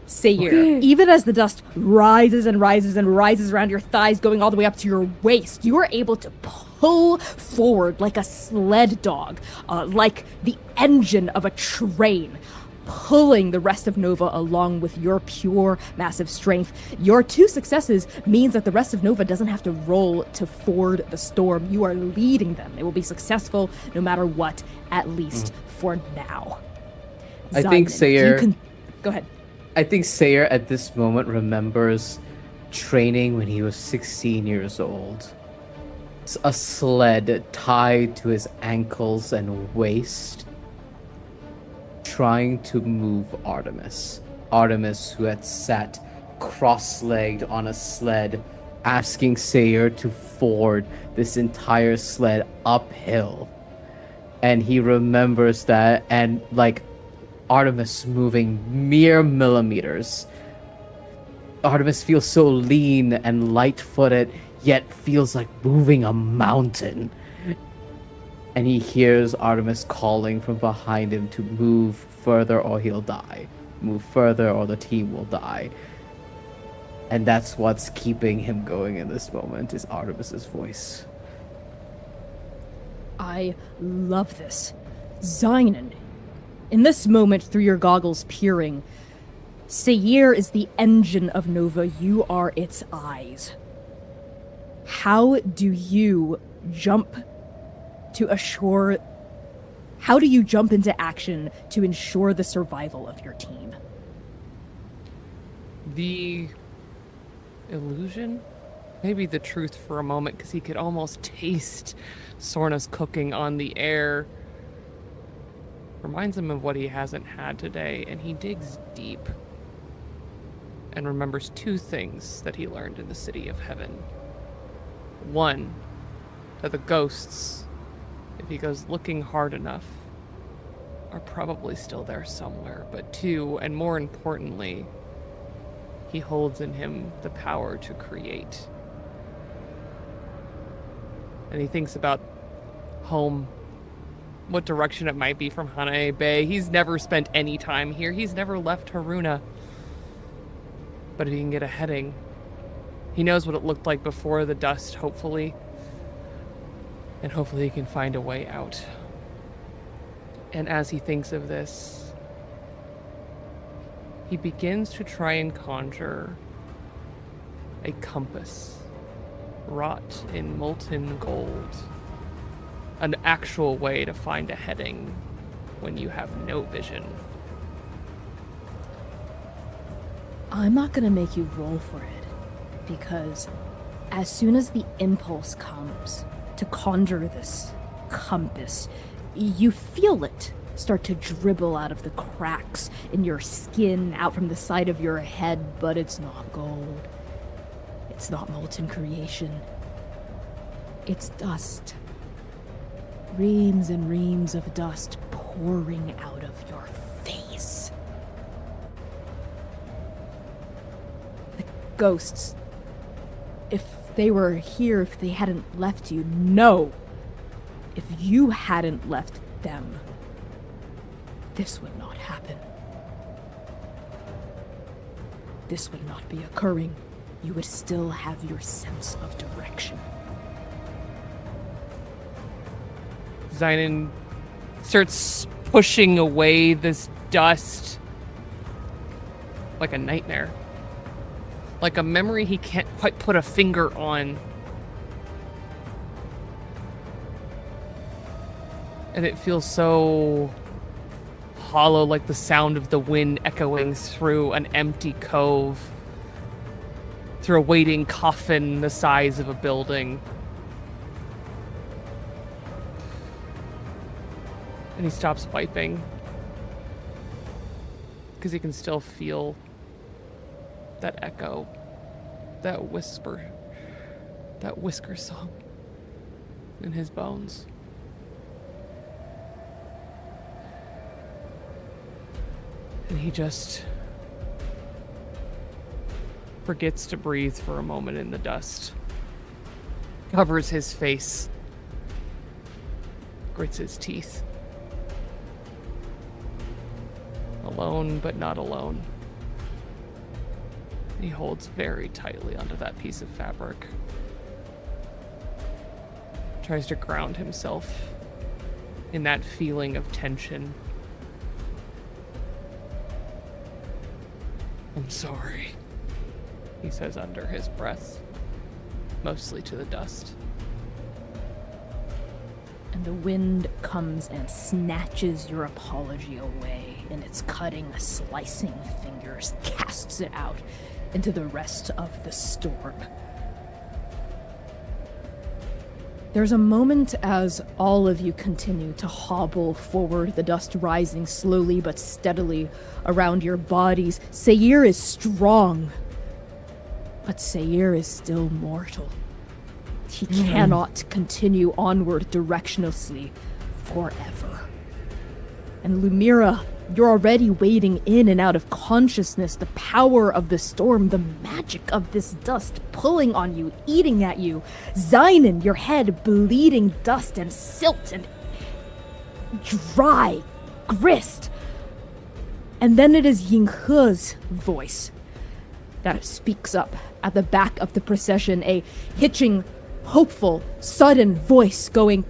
Sayir, even as the dust rises and rises and rises around your thighs, going all the way up to your waist, you are able to pull forward like a sled dog, like the engine of a train, pulling the rest of Nova along with your pure, massive strength. Your 2 successes means that the rest of Nova doesn't have to roll to ford the storm. You are leading them. They will be successful no matter what, at least for now. I think Sayir... Go ahead. I think Sayir at this moment remembers training when he was 16 years old. It's a sled tied to his ankles and waist, trying to move Artemis. Artemis, who had sat cross-legged on a sled, asking Sayir to ford this entire sled uphill. And he remembers that, and like Artemis moving mere millimeters. Artemis feels so lean and light-footed, yet feels like moving a mountain. And he hears Artemis calling from behind him to move further or he'll die. Move further or the team will die. And that's what's keeping him going in this moment, is Artemis's voice. I love this. Zynon, in this moment, through your goggles peering, Sayir is the engine of Nova. You are its eyes. How do you jump into action to ensure the survival of your team? The illusion? Maybe the truth for a moment, because he could almost taste Sorna's cooking on the air. Reminds him of what he hasn't had today, and he digs deep and remembers 2 things that he learned in the City of Heaven. 1, that the ghosts, if he goes looking hard enough, are probably still there somewhere. But 2, and more importantly, he holds in him the power to create. And he thinks about home, what direction it might be from Hanae Bay. He's never spent any time here. He's never left Haruna. But if he can get a heading, he knows what it looked like before the dust, hopefully. And hopefully he can find a way out. And as he thinks of this, he begins to try and conjure a compass wrought in molten gold. An actual way to find a heading when you have no vision. I'm not gonna make you roll for it, because as soon as the impulse comes to conjure this compass, you feel it start to dribble out of the cracks in your skin, out from the side of your head, but it's not gold. It's not molten creation. It's dust. Reams and reams of dust pouring out of your face. The ghosts, if they were here, if they hadn't left you, no. If you hadn't left them, this would not happen. This would not be occurring. You would still have your sense of direction. Zynon starts pushing away this dust like a nightmare. Like a memory he can't quite put a finger on. And it feels so hollow, like the sound of the wind echoing through an empty cove, through a waiting coffin the size of a building. And he stops wiping, because he can still feel that echo, that whisper, that whisker song in his bones. And he just forgets to breathe for a moment in the dust, covers his face, grits his teeth. Alone, but not alone. He holds very tightly onto that piece of fabric. Tries to ground himself in that feeling of tension. I'm sorry, he says under his breath, mostly to the dust. And the wind comes and snatches your apology away, and its cutting, slicing fingers casts it out into the rest of the storm. There's a moment as all of you continue to hobble forward, the dust rising slowly but steadily around your bodies. Sayir is strong, but Sayir is still mortal. He cannot continue onward directionlessly forever. And Lumira, you're already wading in and out of consciousness, the power of the storm, the magic of this dust pulling on you, eating at you. Zynon, your head bleeding dust and silt and dry grist. And then it is Yinghe's voice that speaks up at the back of the procession, a hitching, hopeful, sudden voice going,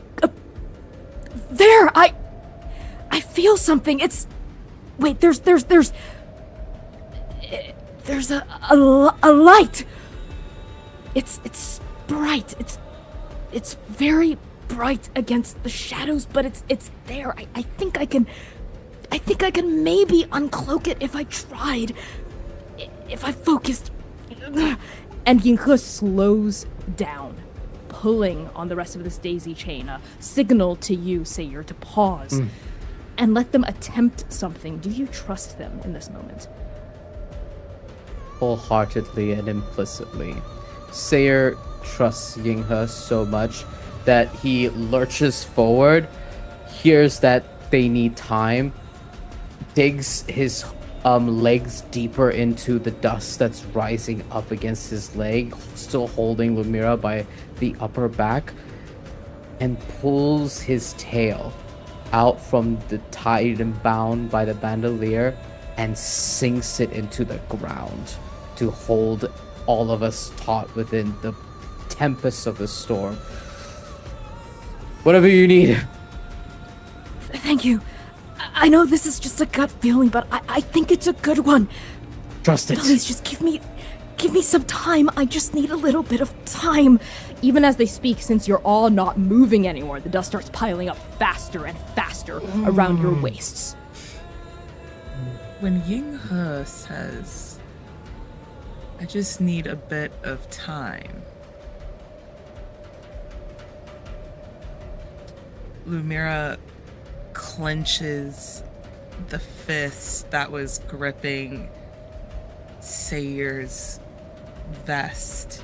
there, I feel something. It's, wait, there's a light. It's bright. It's very bright against the shadows, but it's there. I think I can maybe uncloak it if I tried. If I focused. And Yinghe slows down, pulling on the rest of this daisy chain, a signal to you, Sayir, to pause and let them attempt something. Do you trust them in this moment? Wholeheartedly and implicitly. Sayir trusts Yinghe so much that he lurches forward, hears that they need time, digs his legs deeper into the dust that's rising up against his leg, still holding Lumira by the upper back, and pulls his tail out from the tied and bound by the bandolier and sinks it into the ground to hold all of us taut within the tempest of the storm. Whatever you need. Thank you. I know this is just a gut feeling, but I think it's a good one. Trust it. Please just give me some time. I just need a little bit of time. Even as they speak, since you're all not moving anymore, the dust starts piling up faster and faster around your waists. When Yinghe says, I just need a bit of time, Lumira clenches the fist that was gripping Sayir's vest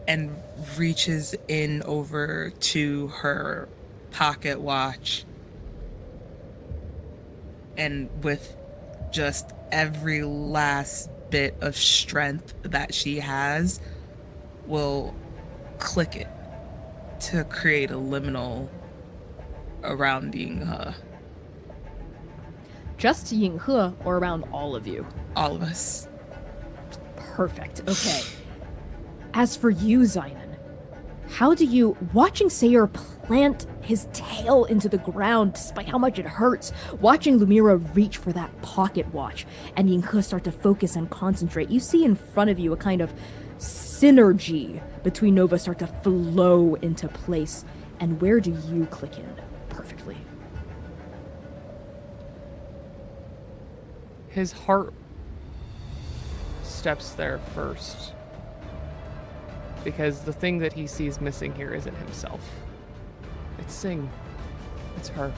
and reaches in over to her pocket watch, and with just every last bit of strength that she has, will click it to create a liminal around Yinghe. Just Yinghe or around all of you? All of us. Perfect. Okay. As for you, Zynon, how do you, watching Sayir plant his tail into the ground despite how much it hurts, watching Lumira reach for that pocket watch and Yinghe start to focus and concentrate, you see in front of you a kind of synergy between Nova start to flow into place. And where do you click in perfectly? His heart steps there first, because the thing that he sees missing here isn't himself. It's Sing. It's her.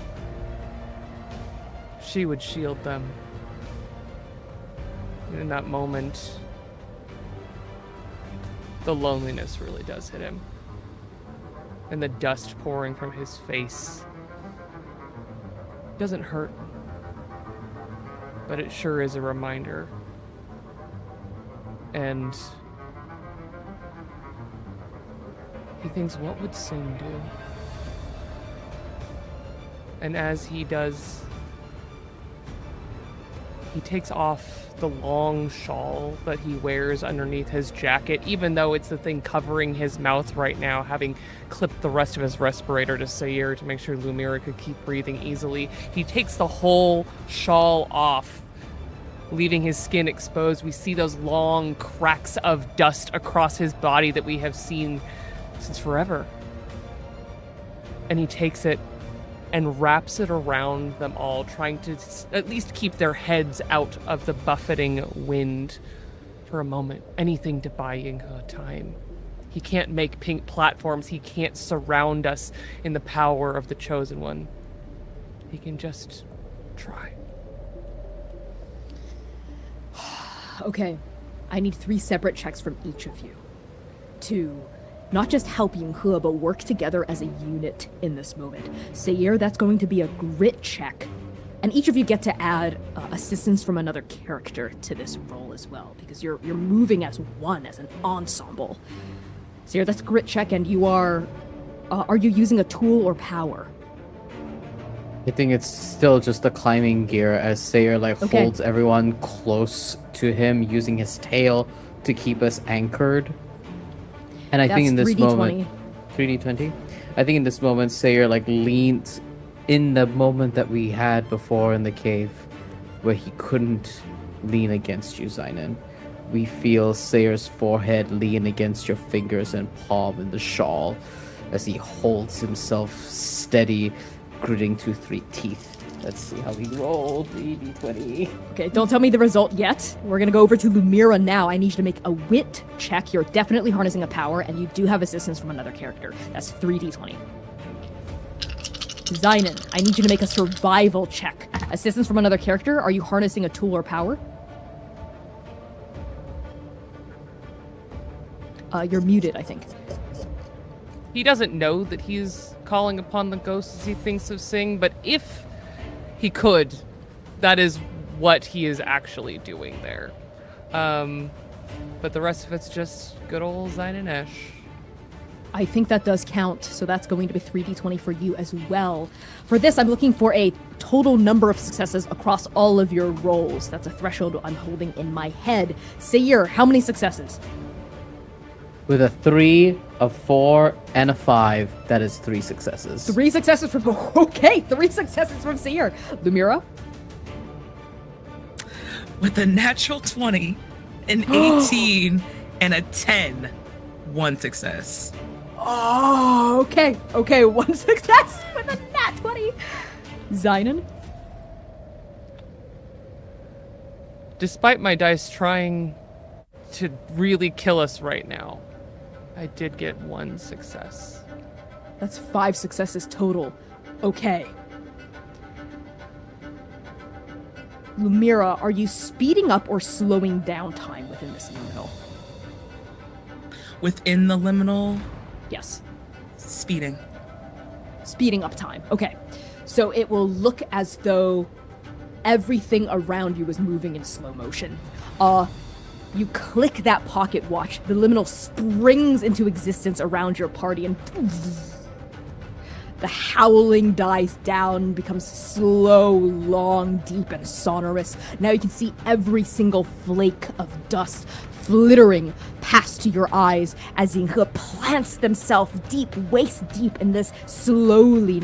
She would shield them. And in that moment, the loneliness really does hit him. And the dust pouring from his face doesn't hurt, but it sure is a reminder And he thinks, what would Sing do? And as he does, he takes off the long shawl that he wears underneath his jacket, even though it's the thing covering his mouth right now, having clipped the rest of his respirator to Sayir to make sure Lumira could keep breathing easily. He takes the whole shawl off, leaving his skin exposed. We see those long cracks of dust across his body that we have seen since forever. And he takes it and wraps it around them all, trying to at least keep their heads out of the buffeting wind for a moment. Anything to buy Yinghe time. He can't make pink platforms. He can't surround us in the power of the Chosen One. He can just try. Okay, I need 3 separate checks from each of you to not just help Yinghe, but work together as a unit in this moment. Sayir, that's going to be a grit check. And each of you get to add assistance from another character to this role as well, because you're moving as one, as an ensemble. Sayir, that's a grit check, and you are you using a tool or power? I think it's still just the climbing gear as Sayir Okay. holds everyone close to him using his tail to keep us anchored. And I think in this 3d20. moment, 3d20. I think in this moment, Sayir leans in the moment that we had before in the cave, where he couldn't lean against you, Zainan. We feel Sayir's forehead lean against your fingers and palm in the shawl, as he holds himself steady, gritting to 3 teeth. Let's see how he rolled. 3d20. Okay, don't tell me the result yet. We're gonna go over to Lumira now. I need you to make a wit check. You're definitely harnessing a power, and you do have assistance from another character. That's 3d20. Zainan, I need you to make a survival check. Assistance from another character. Are you harnessing a tool or power? You're muted, I think. He doesn't know that he's calling upon the ghosts as he thinks of Sing, but if he could, that is what he is actually doing there. But the rest of it's just good old Zainan. I think that does count, so that's going to be 3d20 for you as well. For this, I'm looking for a total number of successes across all of your rolls. That's a threshold I'm holding in my head. Sayir, how many successes? With a 3, a 4, and a 5, that is 3 successes. 3 successes from... Okay, 3 successes from Sayir. Lumira? With a natural 20, an 18, and a 10, 1 success. Oh, okay. Okay, 1 success with a nat 20. Zainan? Despite my dice trying to really kill us right now, I did get 1 success. That's 5 successes total. Okay. Lumira, are you speeding up or slowing down time within this liminal? Within the liminal, Yes. speeding. Speeding up time. Okay. So it will look as though everything around you is moving in slow motion. You click that pocket watch, the liminal springs into existence around your party, and the howling dies down, becomes slow, long, deep, and sonorous. Now you can see every single flake of dust flittering past to your eyes as Yinghe plants themselves deep, waist deep in this slowly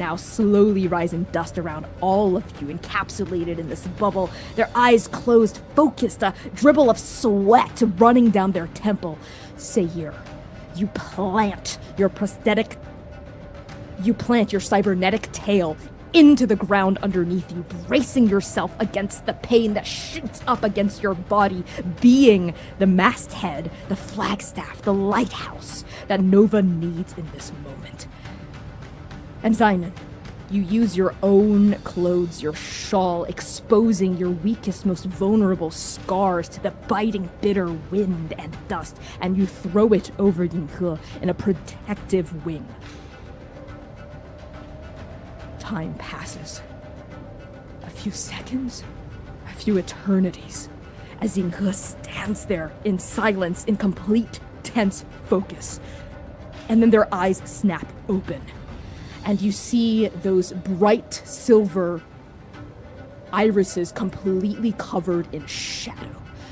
rising dust around all of you, encapsulated in this bubble, their eyes closed, focused, a dribble of sweat running down their temple. Sayir, you plant your cybernetic tail into the ground underneath you, bracing yourself against the pain that shoots up against your body, being the masthead, the flagstaff, the lighthouse that Nova needs in this moment. And Zainan, you use your own clothes, your shawl, exposing your weakest, most vulnerable scars to the biting, bitter wind and dust, and you throw it over Yinghe in a protective wing. Time passes. A few seconds, a few eternities, as Yinghe stands there in silence, in complete tense focus. And then their eyes snap open, and you see those bright silver irises completely covered in shadow.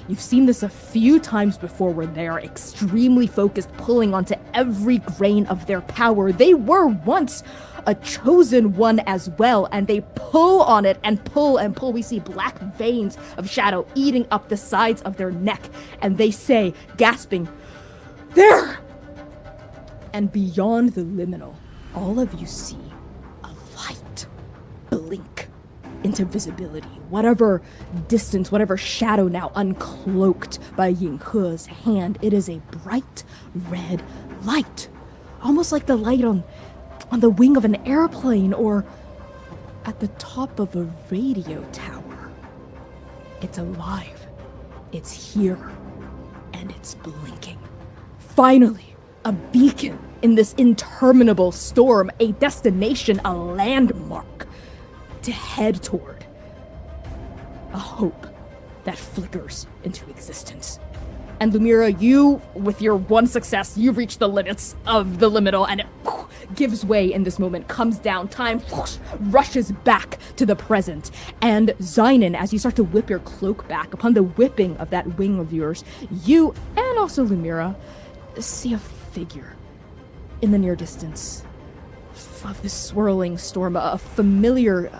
You've seen this a few times before where they are extremely focused, pulling onto every grain of their power. They were once a chosen one as well, and they pull on it and pull and pull. We see black veins of shadow eating up the sides of their neck, and they say, gasping, "There!" And beyond the liminal, all of you see a light blink into visibility. Whatever distance, whatever shadow now uncloaked by Yinghe's hand, it is a bright red light. Almost like the light on the wing of an airplane or at the top of a radio tower. It's alive. It's here. And it's blinking. Finally, a beacon in this interminable storm, a destination, a landmark to head toward, a hope that flickers into existence. And Lumira, you, with your one success, you've reached the limits of the liminal, and it gives way in this moment, comes down, time rushes back to the present. And Zynon, as you start to whip your cloak back, upon the whipping of that wing of yours, you, and also Lumira, see a figure in the near distance of this swirling storm, a familiar,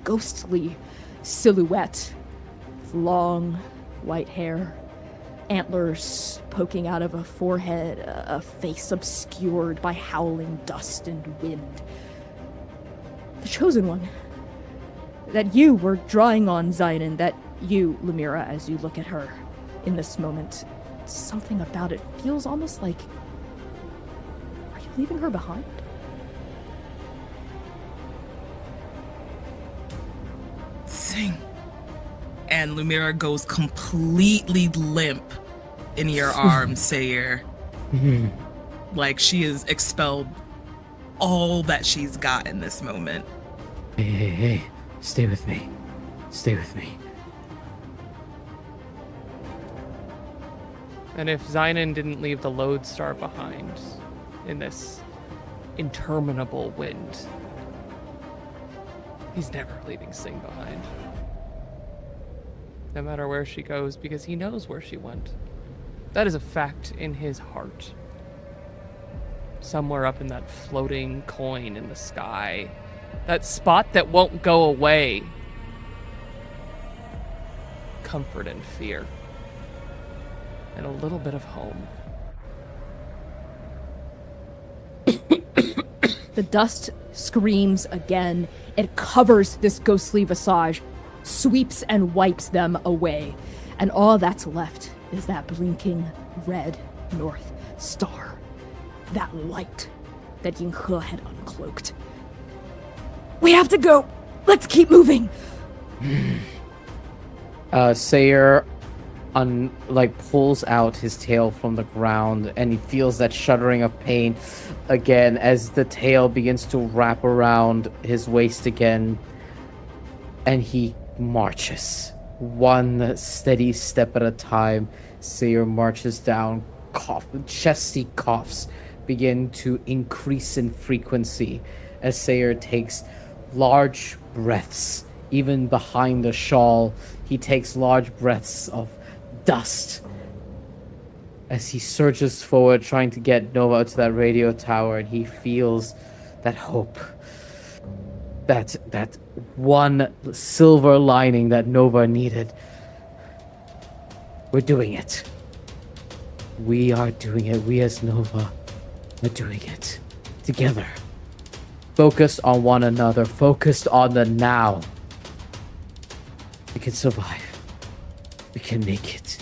ghostly silhouette. Long, white hair, antlers poking out of a forehead, a face obscured by howling dust and wind. The chosen one. That you were drawing on, Zynon, that you, Lumira, as you look at her in this moment, something about it feels almost like... Are you leaving her behind? Sing. And Lumira goes completely limp in your arms, Sayer. Like she has expelled all that she's got in this moment. Hey, stay with me. Stay with me. And if Zynon didn't leave the lodestar behind in this interminable wind, he's never leaving Sing behind. No matter where she goes, because he knows where she went. That is a fact in his heart. Somewhere up in that floating coin in the sky. That spot that won't go away. Comfort and fear. And a little bit of home. The dust screams again. It covers this ghostly visage, sweeps and wipes them away. And all that's left is that blinking red North Star. That light that Yinghe had uncloaked. We have to go! Let's keep moving! Sayer pulls out his tail from the ground, and he feels that shuddering of pain again as the tail begins to wrap around his waist again, and he marches one steady step at a time. Sayer marches down, chesty coughs begin to increase in frequency as Sayer takes large breaths. Even behind the shawl, he takes large breaths of dust as he surges forward, trying to get Nova to that radio tower, and he feels that hope, that one silver lining that Nova needed. We're doing it. We are doing it. We as Nova are doing it together. Focused on one another, focused on the now. We can survive. We can make it.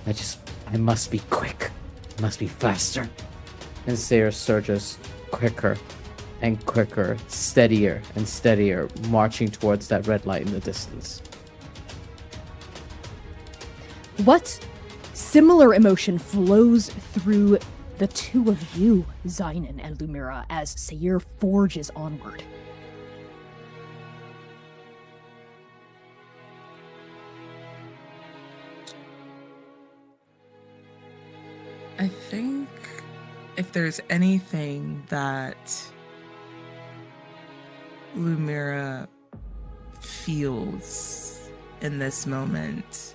I must be quick. I must be faster. And Sayer surges quicker and quicker, steadier and steadier, marching towards that red light in the distance. What similar emotion flows through the two of you, Zynon and Lumira, as Sayer forges onward? I think if there's anything that Lumira feels in this moment,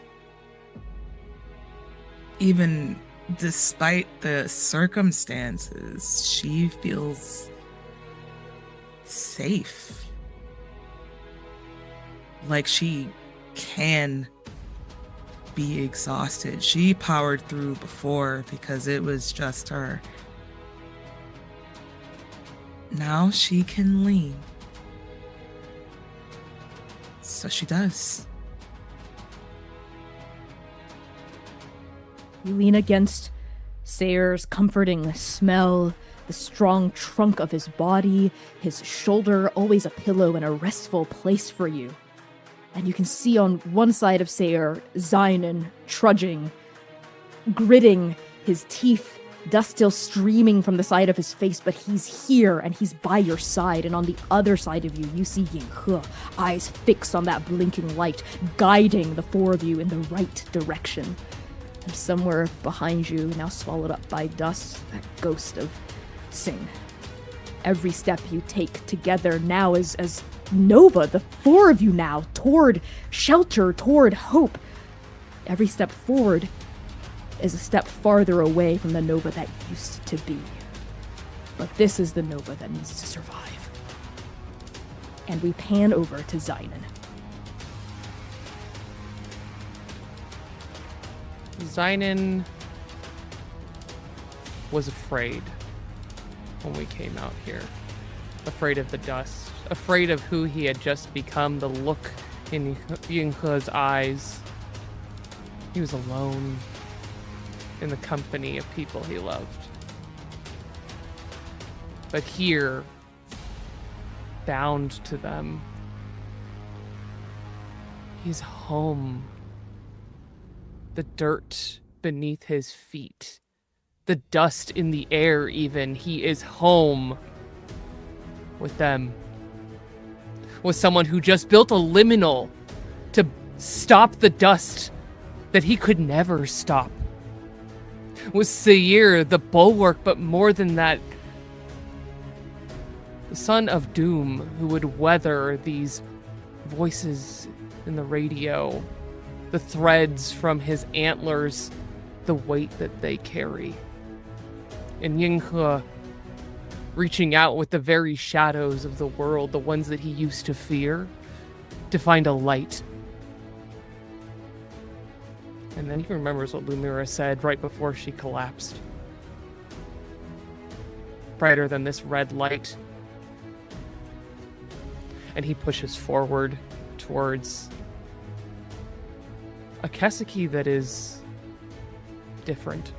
even despite the circumstances, she feels safe. Like she can be exhausted. She powered through before because it was just her. Now she can lean. So she does. You lean against Sayer's comforting smell, the strong trunk of his body, his shoulder, always a pillow and a restful place for you. And you can see on one side of Sayer, Zynon trudging, gritting his teeth, dust still streaming from the side of his face, but he's here and he's by your side. And on the other side of you, you see Yinghe, eyes fixed on that blinking light, guiding the four of you in the right direction. And somewhere behind you, now swallowed up by dust, that ghost of Sing. Every step you take together now is as Nova, the four of you now, toward shelter, toward hope. Every step forward is a step farther away from the Nova that used to be. But this is the Nova that needs to survive. And we pan over to Zynon. Zynon was afraid when we came out here. Afraid of the dust. Afraid of who he had just become, the look in Yinghe's eyes. He was alone in the company of people he loved. But here, bound to them, he's home. The dirt beneath his feet, the dust in the air even, he is home with them. With someone who just built a liminal to stop the dust that he could never stop. With Sayer, the bulwark, but more than that, the son of doom who would weather these voices in the radio, the threads from his antlers, the weight that they carry. And Yinghe reaching out with the very shadows of the world, the ones that he used to fear, to find a light. And then he remembers what Lumira said right before she collapsed. Brighter than this red light. And he pushes forward towards a Keseki that is different.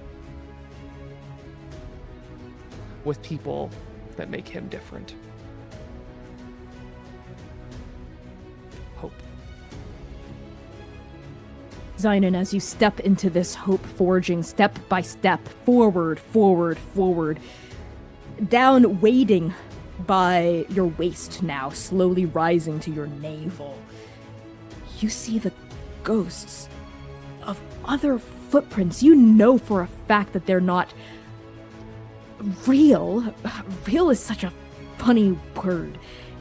With people that make him different. Hope. Zynon, as you step into this hope forging, step by step, forward, forward, forward, down, wading by your waist now, slowly rising to your navel, you see the ghosts of other footprints. You know for a fact that they're not real. Real is such a funny word,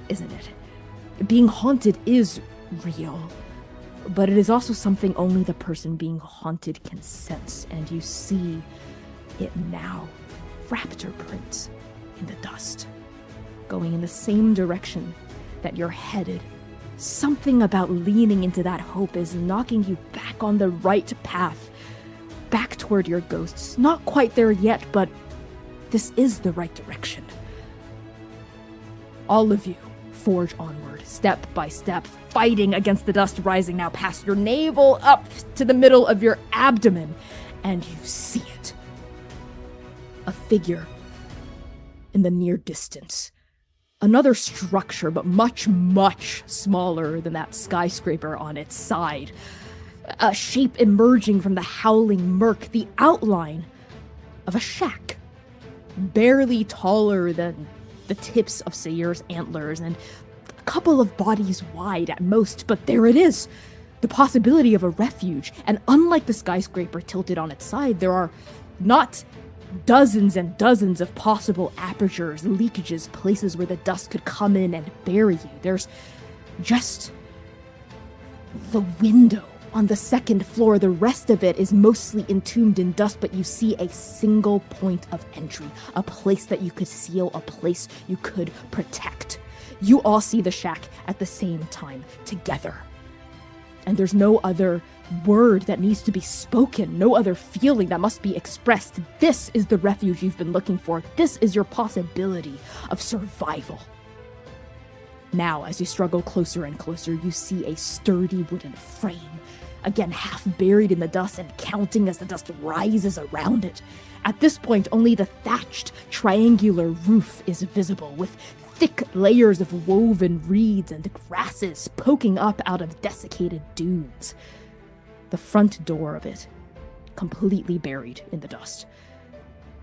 isn't it? Being haunted is real, but it is also something only the person being haunted can sense, and you see it now. Raptor prints in the dust, going in the same direction that you're headed. Something about leaning into that hope is knocking you back on the right path, back toward your ghosts. Not quite there yet, but this is the right direction. All of you forge onward, step by step, fighting against the dust rising now past your navel up to the middle of your abdomen, and you see it. A figure in the near distance. Another structure, but much, much smaller than that skyscraper on its side. A shape emerging from the howling murk, the outline of a shack. Barely taller than the tips of Sayer's antlers, and a couple of bodies wide at most, but there it is. The possibility of a refuge, and unlike the skyscraper tilted on its side, there are not dozens and dozens of possible apertures, leakages, places where the dust could come in and bury you. There's just the window on the second floor. The rest of it is mostly entombed in dust, but you see a single point of entry, a place that you could seal, a place you could protect. You all see the shack at the same time, together. And there's no other word that needs to be spoken, no other feeling that must be expressed. This is the refuge you've been looking for. This is your possibility of survival. Now, as you struggle closer and closer, you see a sturdy wooden frame, again half buried in the dust and counting as the dust rises around it. At this point, only the thatched triangular roof is visible, with thick layers of woven reeds and grasses poking up out of desiccated dunes. The front door of it, completely buried in the dust.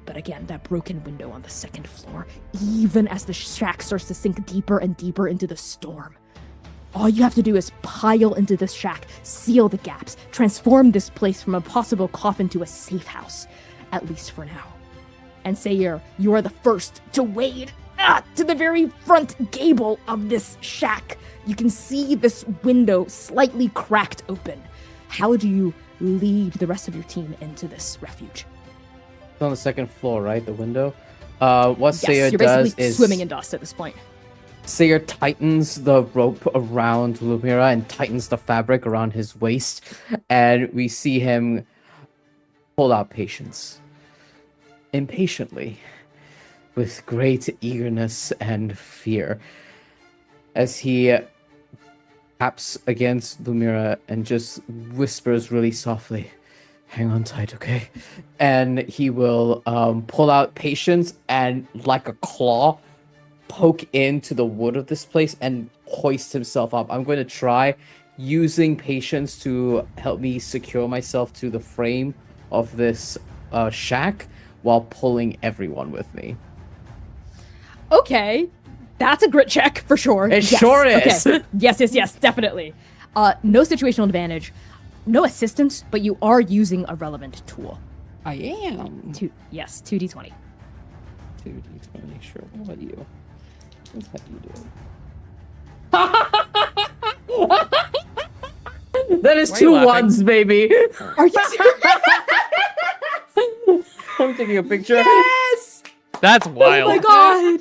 But again, that broken window on the second floor, even as the shack starts to sink deeper and deeper into the storm. All you have to do is pile into this shack, seal the gaps, transform this place from a possible coffin to a safe house, at least for now. And Sayir, you are the first to wade to the very front gable of this shack. You can see this window slightly cracked open. How do you lead the rest of your team into this refuge? It's on the second floor, right? The window. What Yes, Sayir you're does basically is swimming in dust at this point. Sayir tightens the rope around Lumira and tightens the fabric around his waist, and we see him pull out Patience. Impatiently, with great eagerness and fear, as he taps against Lumira and just whispers really softly, "Hang on tight, okay?" And he will pull out Patience and, like a claw, poke into the wood of this place and hoist himself up. I'm going to try using Patience to help me secure myself to the frame of this shack while pulling everyone with me. Okay, that's a grit check for sure. It sure is. Okay. Yes, definitely. No situational advantage, no assistance, but you are using a relevant tool. I am. 2d20. 2d20, sure. What about you? What's how you doing? That is Why are you 2 laughing? ones, baby. Are you serious? I'm taking a picture. Yes! That's wild. Oh my god!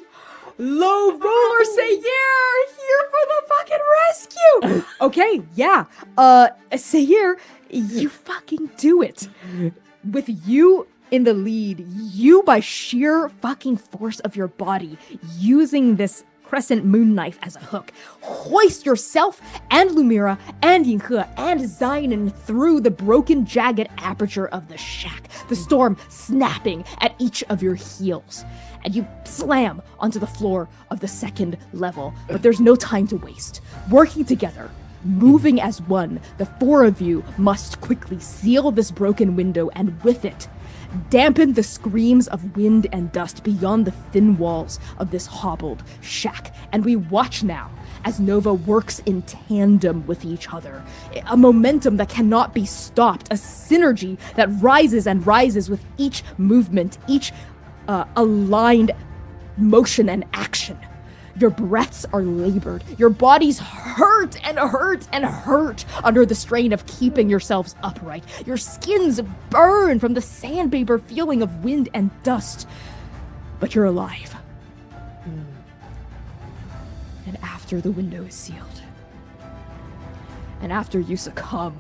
Low roller Sayir! Here for the fucking rescue! Okay, yeah. Sayir, you fucking do it. With you in the lead, you by sheer fucking force of your body, using this crescent moon knife as a hook, hoist yourself and Lumira and Yinghe and Zion through the broken, jagged aperture of the shack, the storm snapping at each of your heels. And you slam onto the floor of the second level, but there's no time to waste. Working together, moving as one, the 4 of you must quickly seal this broken window and with it, dampen the screams of wind and dust beyond the thin walls of this hobbled shack. And we watch now as Nova works in tandem with each other. A momentum that cannot be stopped, a synergy that rises and rises with each movement, each aligned motion and action. Your breaths are labored. Your bodies hurt and hurt and hurt under the strain of keeping yourselves upright. Your skins burn from the sandpaper feeling of wind and dust. But you're alive. And after the window is sealed, and after you succumb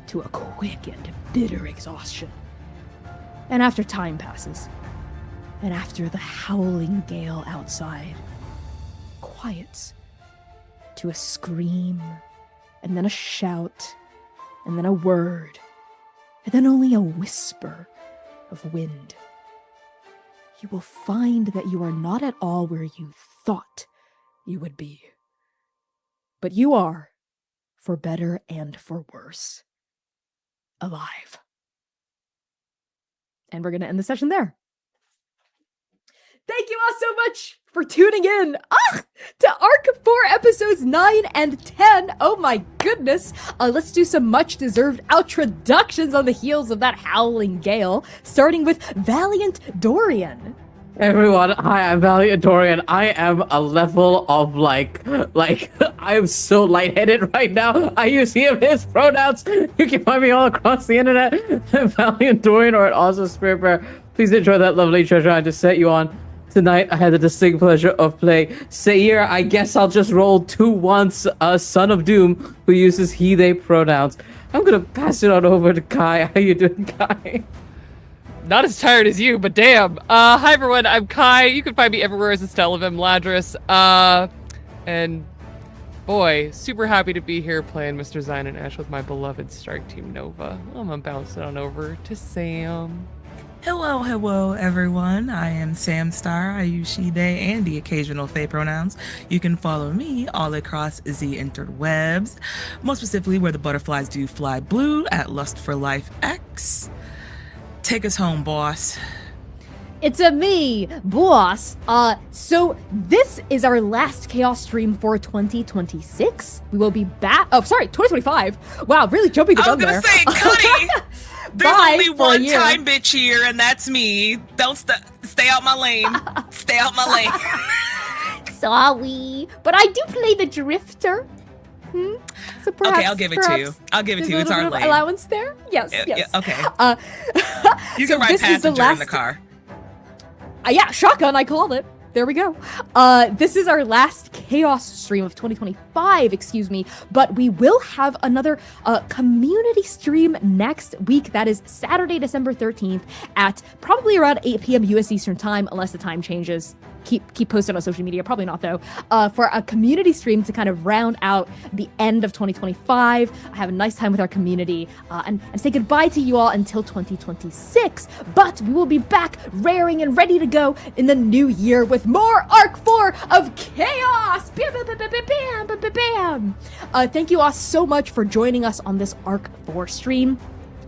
to a quick and bitter exhaustion, and after time passes, and after the howling gale outside quiets to a scream, and then a shout, and then a word, and then only a whisper of wind, you will find that you are not at all where you thought you would be. But you are, for better and for worse, alive. And we're going to end the session there. Thank you all so much for tuning in to Arc 4 episodes 9 and 10. Oh my goodness. Let's do some much deserved outroductions on the heels of that howling gale, starting with Valiant Dorian. Everyone, hi, I'm Valiant Dorian. I am a level of like, I am so lightheaded right now. I use he, him, his pronouns. You can find me all across the internet. Valiant Dorian or an awesome spirit bear. Please enjoy that lovely treasure I just set you on. Tonight, I had the distinct pleasure of playing Sayer. I guess I'll just roll 2 once, Son of Doom, who uses he, they pronouns. I'm gonna pass it on over to Kai. How you doing, Kai? Not as tired as you, but damn. Hi everyone, I'm Kai. You can find me everywhere as Estella Vim Ladris. And boy, super happy to be here playing Mr. Zion and Ash with my beloved Strike Team Nova. I'm gonna bounce it on over to Sam. Hello, everyone. I am Sam Star. I use she, they, and the occasional they pronouns. You can follow me all across the interwebs, most specifically where the butterflies do fly blue at Lust for Life X. Take us home, boss. It's a me, boss. So this is our last Chaos stream for 2026. We will be back. Oh, sorry, 2025. Wow, really jumping the gun there. I was gonna say, Connie, there's Bye only for a one year. time bitch here, and that's me. Don't stay out my lane. Stay out my lane. Sorry, but I do play the drifter. So perhaps, Okay, I'll give it to you. I'll give it to you. It's our lane. Allowance there? Yes, Yeah, yes. yeah, okay. You so can ride this is the passenger in last the car. Yeah, shotgun, I called it. There we go. This is our last Chaos stream of 2025, excuse me, but we will have another community stream next week. That is Saturday, December 13th at probably around 8 p.m. US Eastern Time, unless the time changes. Keep posted on social media, probably not though, for a community stream to kind of round out the end of 2025, have a nice time with our community, and say goodbye to you all until 2026. But we will be back raring and ready to go in the new year with more Arc 4 of Chaos! Bam, bam, bam, bam, bam, bam, bam, bam. Thank you all so much for joining us on this Arc 4 stream.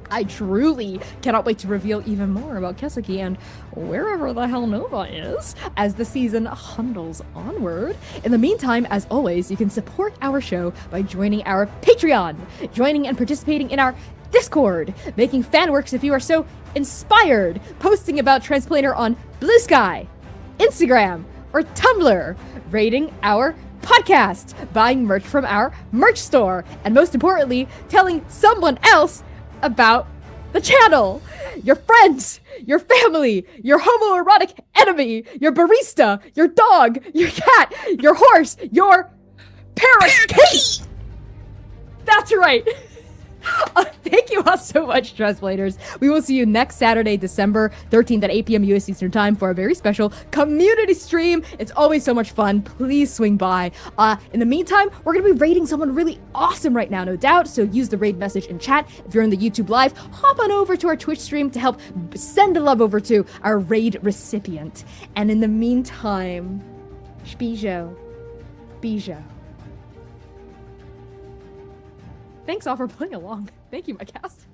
I truly cannot wait to reveal even more about Kesuke and wherever the hell Nova is as the season hundles onward. In the meantime, as always, you can support our show by joining our Patreon, joining and participating in our Discord, making fanworks if you are so inspired, posting about Transplaner on Blue Sky, Instagram, or Tumblr, rating our podcast, buying merch from our merch store, and most importantly, telling someone else about the channel, your friends, your family, your homoerotic enemy, your barista, your dog, your cat, your horse, your parakeet. That's right. Thank you all so much, Translators. We will see you next Saturday, December 13th at 8 p.m. US Eastern Time for a very special community stream. It's always so much fun. Please swing by. In the meantime, we're going to be raiding someone really awesome right now, no doubt. So use the raid message in chat. If you're in the YouTube live, hop on over to our Twitch stream to help send the love over to our raid recipient. And in the meantime, Bijo. Thanks all for playing along. Thank you, my cast.